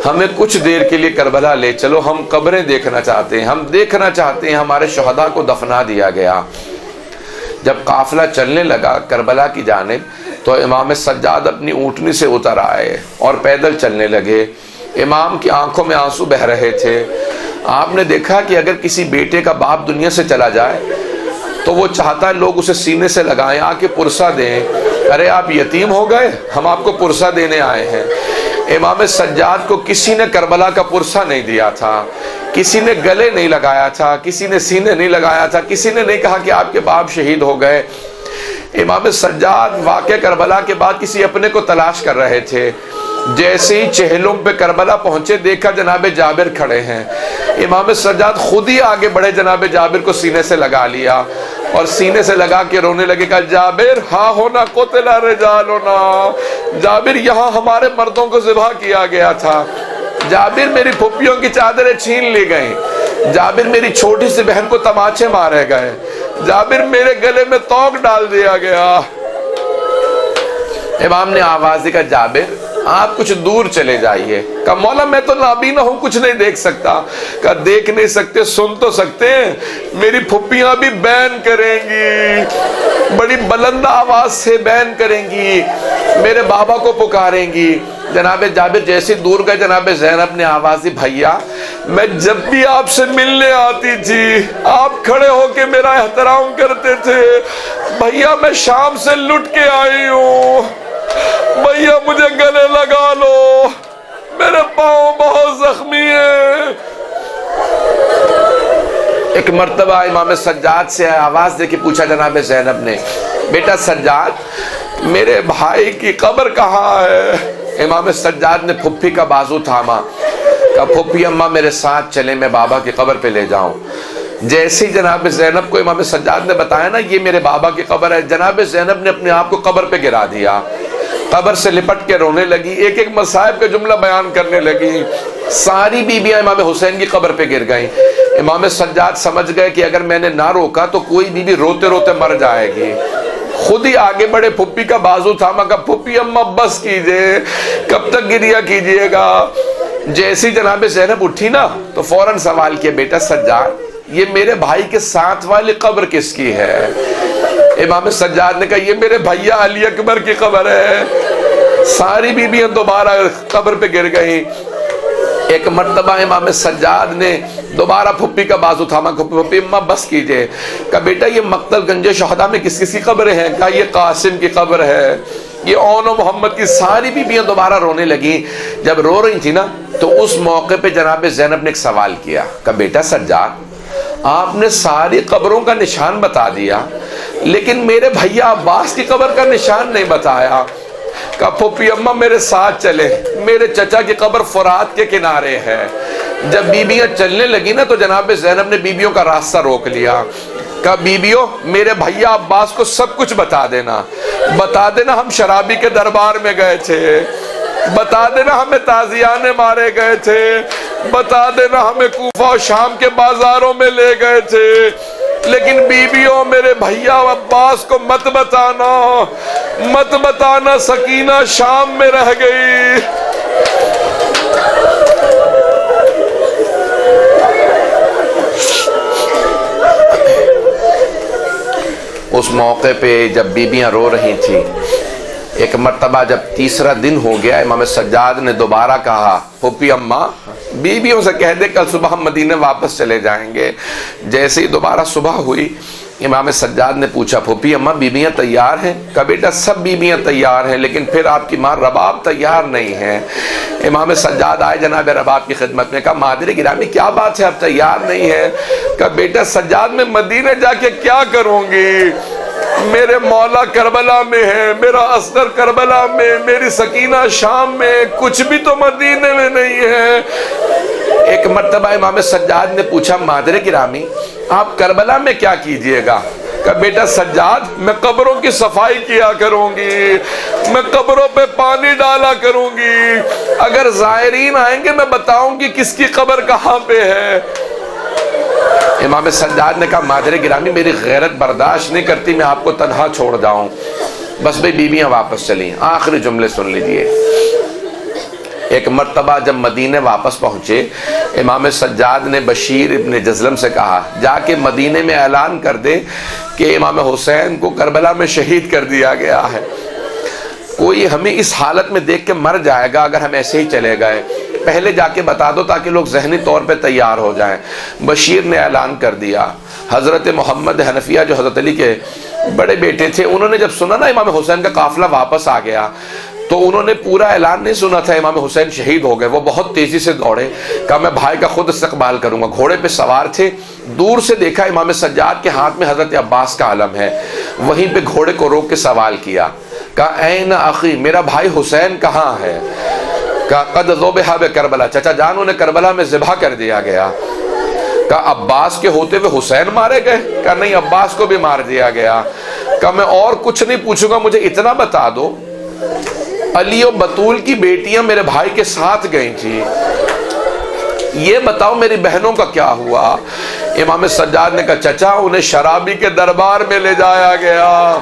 ہمیں کچھ دیر کے لیے کربلا لے چلو، ہم قبریں دیکھنا چاہتے ہیں، ہم دیکھنا چاہتے ہیں ہمارے شہداء کو دفنا دیا گیا۔ جب قافلہ چلنے لگا کربلا کی جانب تو امام سجاد اپنی اونٹنی سے اتر آئے اور پیدل چلنے لگے۔ امام کی آنکھوں میں آنسو بہہ رہے تھے۔ آپ نے دیکھا کہ اگر کسی بیٹے کا باپ دنیا سے چلا جائے تو وہ چاہتا ہے لوگ اسے سینے سے لگائیں، آ کے پرسہ دیں، ارے آپ یتیم ہو گئے ہم آپ کو پرسہ دینے آئے ہیں۔ امام سجاد کو کسی نے کربلا کا پرسہ نہیں دیا تھا، کسی نے گلے نہیں لگایا تھا، کسی نے سینے نہیں لگایا تھا، کسی نے نہیں کہا کہ آپ کے باپ شہید ہو گئے۔ امام سجاد واقعہ کربلا کے بعد کسی اپنے کو تلاش کر رہے تھے، جیسے ہی چہلم پہ کربلا پہنچے دیکھا جناب جابر کھڑے ہیں۔ امام سجاد خود ہی آگے بڑھے، جناب جابر کو سینے سے لگا لیا اور سینے سے لگا کے رونے لگے، کہا جابر ہاں ہونا قتل رجالنا، جابر یہاں ہمارے مردوں کو ذبح کیا گیا تھا، جابر میری پھوپھیوں کی چادریں چھین لی گئیں، جابر میری چھوٹی سی بہن کو تماچے مارے گئے، جابر میرے گلے میں توق ڈال دیا گیا۔ امام نے آواز دی، کہا جابر آپ کچھ دور چلے جائیے۔ کہا مولا میں تو نابینا ہوں کچھ نہیں دیکھ سکتا۔ کہا دیکھ نہیں سکتے سن تو سکتے ہیں، میری پھوپھیاں بھی بیان کریں گی، بڑی بلند آواز سے بیان کریں گی، میرے بابا کو پکاریں گی۔ جناب جابر جیسے دور گئے جناب زینب نے آواز دی، بھیا میں جب بھی آپ سے ملنے آتی تھی آپ کھڑے ہو کے میرا احترام کرتے تھے، بھیا میں شام سے لٹ کے آئی ہوں، بھیا مجھے گلے لگا لو، میرے پاؤں بہت زخمی ہیں۔ ایک مرتبہ امام سجاد سے آواز دے کے پوچھا جناب زینب نے، بیٹا سجاد میرے بھائی کی قبر کہاں ہے؟ امام سجاد نے پھوپھی کا بازو تھاما، کہا پھوپھی اماں میرے ساتھ چلیں میں بابا کی قبر پہ لے جاؤں۔ جیسے ہی جناب زینب کو امام سجاد نے بتایا نا یہ میرے بابا کی قبر ہے، جناب زینب نے اپنے آپ کو قبر پہ گرا دیا، قبر سے لپٹ کے رونے لگی، ایک ایک مصائب کا جملہ بیان کرنے لگی۔ ساری بیویاں امام حسین کی قبر پہ گر گئیں۔ امام سجاد سمجھ گئے کہ اگر میں نے نہ روکا تو کوئی بیوی روتے روتے مر جائے گی، خود ہی آگے بڑھے، پھوپھی کا بازو تھاما، کہا پھوپھی اماں بس کیجئے، کب تک گریا کیجئے گا۔ جیسی جناب زینب اٹھی نا تو فوراً سوال کیا، بیٹا سجاد یہ میرے بھائی کے ساتھ والی قبر کس کی ہے؟ امام سجاد نے کہا یہ میرے بھیا علی اکبر کی قبر ہے۔ ساری بیویاں دوبارہ قبر پہ گر گئیں۔ ایک مرتبہ امام سجاد نے دوبارہ پھوپھی کا بازو تھاما، پھوپھی اماں بس کیجئے۔ کہا بیٹا یہ مقتل گنج شہداء میں کس کس کی قبریں ہیں؟ کہا یہ قاسم کی قبر ہے، یہ اون و محمد کی ساری بیویاں دوبارہ رونے لگیں. جب رو رہی تھی نا تو اس موقع پہ جناب زینب نے ایک سوال کیا کہ بیٹا سجاد، آپ نے ساری قبروں کا نشان بتا دیا لیکن میرے بھیا عباس کی قبر کا نشان نہیں بتایا. کہا پھوپھی اماں میرے ساتھ چلے، میرے چچا کی قبر فرات کے کنارے ہے. جب بیویاں چلنے لگی نا تو جناب زینب نے بیویوں کا راستہ روک لیا. کہا بیویوں میرے بھیا عباس کو سب کچھ بتا دینا ہم شرابی کے دربار میں گئے تھے، بتا دینا ہمیں تازیانے مارے گئے تھے، بتا دینا ہمیں کوفہ و شام کے بازاروں میں لے گئے تھے، لیکن بیویوں میرے بھیا عباس کو مت بتانا سکینہ شام میں رہ گئی. اس موقع پہ جب بیویاں رو رہی تھیں، ایک مرتبہ جب تیسرا دن ہو گیا، امام سجاد نے دوبارہ کہا پھوپھی اماں بیویوں سے کہہ دے کل صبح ہم مدینے واپس چلے جائیں گے. جیسے ہی دوبارہ صبح ہوئی امام سجاد نے پوچھا پھوپھی اماں بیویاں تیار ہیں؟ کہا بیٹا سب بیویاں تیار ہیں لیکن پھر آپ کی ماں رباب تیار نہیں ہے. امام سجاد آئے جناب رباب کی خدمت میں. کہا مادر گرامی کیا بات ہے آپ تیار نہیں ہے؟ کہا بیٹا سجاد میں مدینے جا کے کیا کروں گی؟ میرے مولا کربلا میں ہے، میرا اصغر کربلا میں، میری سکینہ شام میں، کچھ بھی تو مدینے میں نہیں ہے. ایک مرتبہ امام سجاد نے پوچھا مادر گرامی آپ کربلا میں کیا کیجئے گا؟ کہ بیٹا سجاد میں قبروں کی صفائی کیا کروں گی، میں قبروں پہ پانی ڈالا کروں گی، اگر زائرین آئیں گے میں بتاؤں گی کس کی قبر کہاں پہ ہے. امام سجاد نے کہا مادر گرامی میری غیرت برداشت نہیں کرتی میں آپ کو تنہا چھوڑ جاؤں. بس بھئی بیویاں واپس چلیں. آخری جملے سن لیجئے. ایک مرتبہ جب مدینے واپس پہنچے امام سجاد نے بشیر ابن جزلم سے کہا جا کے مدینے میں اعلان کر دے کہ امام حسین کو کربلا میں شہید کر دیا گیا ہے. کوئی ہمیں اس حالت میں دیکھ کے مر جائے گا اگر ہم ایسے ہی چلے گئے. پہلے جا کے بتا دو تاکہ لوگ ذہنی طور پہ تیار ہو جائیں. بشیر نے اعلان کر دیا. حضرت محمد حنفیہ جو حضرت علی کے بڑے بیٹے تھے انہوں نے جب سنا نا امام حسین کا قافلہ واپس آ گیا تو انہوں نے پورا اعلان نہیں سنا تھا امام حسین شہید ہو گئے. وہ بہت تیزی سے دوڑے. کہا میں بھائی کا خود استقبال کروں گا. گھوڑے پہ سوار تھے. دور سے دیکھا امام سجاد کے ہاتھ میں حضرت عباس کا علم ہے. وہیں پہ گھوڑے کو روک کے سوال کیا. کہا این اخی میرا بھائی حسین کہاں ہے؟ کہا قد ذبح بکربلا چچا جان انہیں کربلا میں ذبح کر دیا گیا. کہا عباس کے ہوتے ہوئے حسین مارے گئے؟ کہا نہیں عباس کو بھی مار دیا گیا. کہا میں اور کچھ نہیں پوچھوں گا مجھے اتنا بتا دو علی و بطول کی بیٹیاں میرے بھائی کے ساتھ گئی تھی، یہ بتاؤ میری بہنوں کا کیا ہوا؟ امام سجاد نے کہا چچا انہیں شرابی کے دربار میں لے جایا گیا.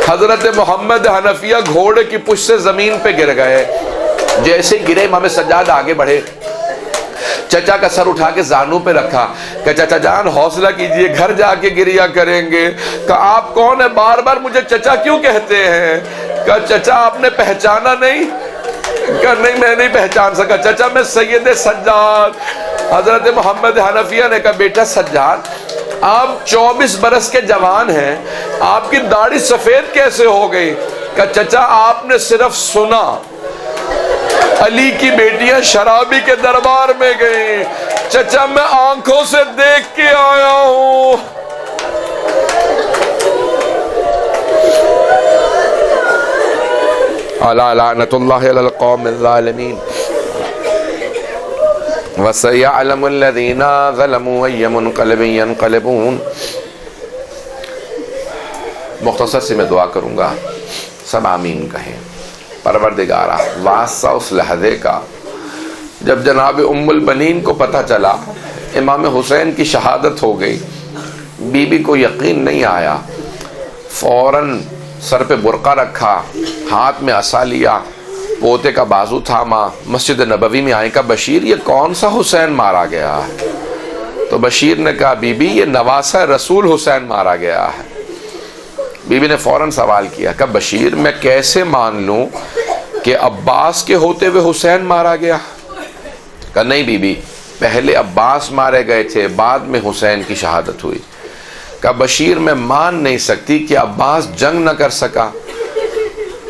حضرت محمد حنفیہ گھوڑے کی پشت سے زمین پہ گر گئے. جیسے گرے امام سجاد آگے بڑھے. چچا کا سر اٹھا کے زانوں پہ رکھا کہ چچا جان حوصلہ کیجئے گھر جا کے گریا کریں گے. کہ آپ کون ہیں بار بار مجھے چچا کیوں کہتے ہیں؟ کہ چچا آپ نے پہچانا نہیں؟ کہ نہیں میں نہیں پہچان سکا چچا میں سید سجاد. حضرت محمد حنفیہ نے کہا بیٹا سجاد آپ 24 برس کے جوان ہیں آپ کی داڑھی سفید کیسے ہو گئی؟ کہ چچا آپ نے صرف سنا علی کی بیٹیاں شرابی کے دربار میں گئیں. چچا میں آنکھوں سے دیکھ کے آیا ہوں. الا لعنت اللہ علی القوم الظالمین وَسَيَعْلَمُ الَّذِينَ ظَلَمُوا أَيَّ مُنْقَلِبٍ يَنْقَلِبُونَ. مختصر سے میں دعا کروں گا سب آمین کہیں. پروردگارہ واسطہ اس لحظے کا جب جناب ام البنین کو پتہ چلا امام حسین کی شہادت ہو گئی، بی بی کو یقین نہیں آیا. فوراً سر پہ برقع رکھا، ہاتھ میں عصا لیا، پوتے کا بازو تھاما، مسجد نبوی میں آئے. کہا بشیر یہ کون سا حسین مارا گیا ہے؟ تو بشیر نے کہا بی بی یہ نواسہ رسول حسین مارا گیا ہے. بی بی نے فوراً سوال کیا کہ بشیر میں کیسے مان لوں کہ عباس کے ہوتے ہوئے حسین مارا گیا؟ کہا نہیں بی بی پہلے عباس مارے گئے تھے بعد میں حسین کی شہادت ہوئی. کہا بشیر میں مان نہیں سکتی کہ عباس جنگ نہ کر سکا.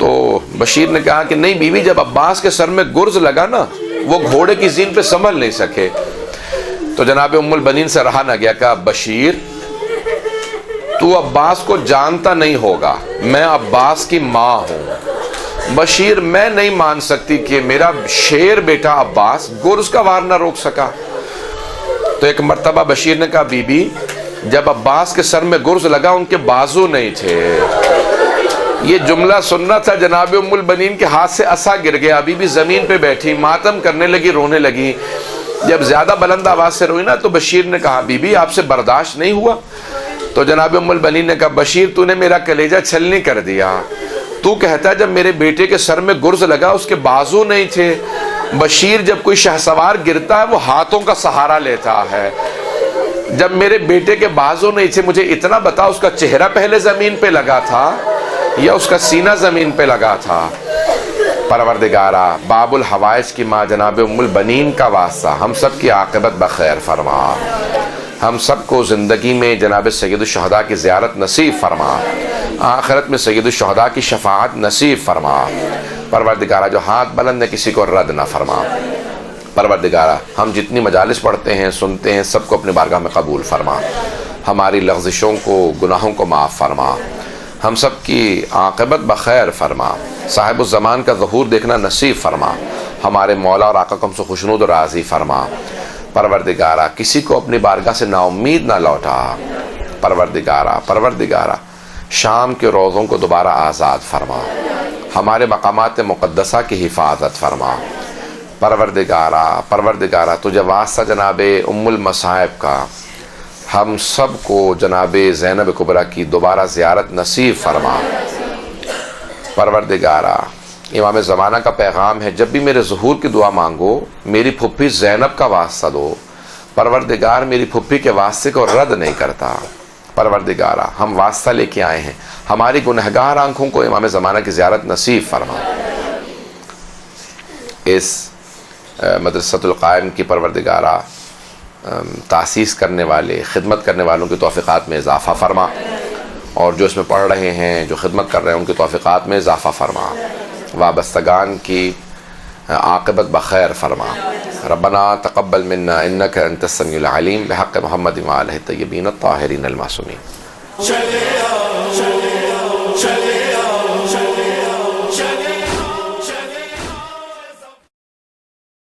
تو بشیر نے کہا کہ نہیں بیوی، جب عباس کے سر میں گرز لگا نا، وہ گھوڑے کی زین پہ سنبھل نہیں سکے۔ تو جناب ام البنین سے رہا نہ گیا، کہا بشیر تو عباس کو جانتا نہیں ہوگا، میں عباس کی ماں ہوں، بشیر میں نہیں مان سکتی کہ میرا شیر بیٹا عباس گرز کا وار نہ روک سکا۔ تو ایک مرتبہ بشیر نے کہا بی بی، جب عباس کے سر میں گرز لگا ان کے بازو نہیں تھے۔ یہ جملہ سننا تھا، جناب ام البنین کے ہاتھ سے عصا گر گیا، بی بی زمین پہ بیٹھی ماتم کرنے لگی، رونے لگی۔ جب زیادہ بلند آواز سے روئی نا تو بشیر نے کہا بی بی آپ سے برداشت نہیں ہوا؟ تو جناب ام البنین نے کہا بشیر تو نے میرا کلیجہ چھلنی کر دیا، تو کہتا ہے جب میرے بیٹے کے سر میں گرز لگا اس کے بازو نہیں تھے۔ بشیر جب کوئی شہسوار گرتا ہے وہ ہاتھوں کا سہارا لیتا ہے، جب میرے بیٹے کے بازو نہیں تھے مجھے اتنا بتا اس کا چہرہ پہلے زمین پہ لگا تھا یا اس کا سینہ زمین پہ لگا تھا؟ پروردگارہ باب الحوائج کی ماں جناب ام البنین کا واسطہ ہم سب کی عاقبت بخیر فرما، ہم سب کو زندگی میں جناب سید الشہداء کی زیارت نصیب فرما، آخرت میں سید الشہداء کی شفاعت نصیب فرما۔ پروردگارہ جو ہاتھ بلند ہے کسی کو رد نہ فرما۔ پروردگارہ ہم جتنی مجالس پڑھتے ہیں سنتے ہیں سب کو اپنی بارگاہ میں قبول فرما، ہماری لغزشوں کو گناہوں کو معاف فرما، ہم سب کی عاقبت بخیر فرما، صاحب الزمان کا ظہور دیکھنا نصیب فرما، ہمارے مولا اور آقا کو ہم سے خوشنود و راضی فرما۔ پروردگارہ کسی کو اپنی بارگاہ سے نا امید نہ لوٹا۔ پروردگارہ شام کے روزوں کو دوبارہ آزاد فرما، ہمارے مقامات مقدسہ کی حفاظت فرما۔ پروردگارہ تجھے واسطہ جناب ام المصائب کا ہم سب کو جناب زینب کبریٰ کی دوبارہ زیارت نصیب فرما۔ پروردگارہ امام زمانہ کا پیغام ہے جب بھی میرے ظہور کی دعا مانگو میری پھپھی زینب کا واسطہ دو۔ پروردگار میری پھپھی کے واسطے کو رد نہیں کرتا۔ پروردگارہ ہم واسطہ لے کے آئے ہیں، ہماری گنہگار آنکھوں کو امام زمانہ کی زیارت نصیب فرما۔ اس مدرسۃ القائم کی پروردگارہ تاسیس کرنے والے خدمت کرنے والوں کی توفیقات میں اضافہ فرما، اور جو اس میں پڑھ رہے ہیں جو خدمت کر رہے ہیں ان کی توفیقات میں اضافہ فرما، وابستگان کی عاقبت بخیر فرما۔ ربنا تقبل منا انک انت السمیع العلیم بحق محمد وآلہ الطیبین الطاہرین المعصومین۔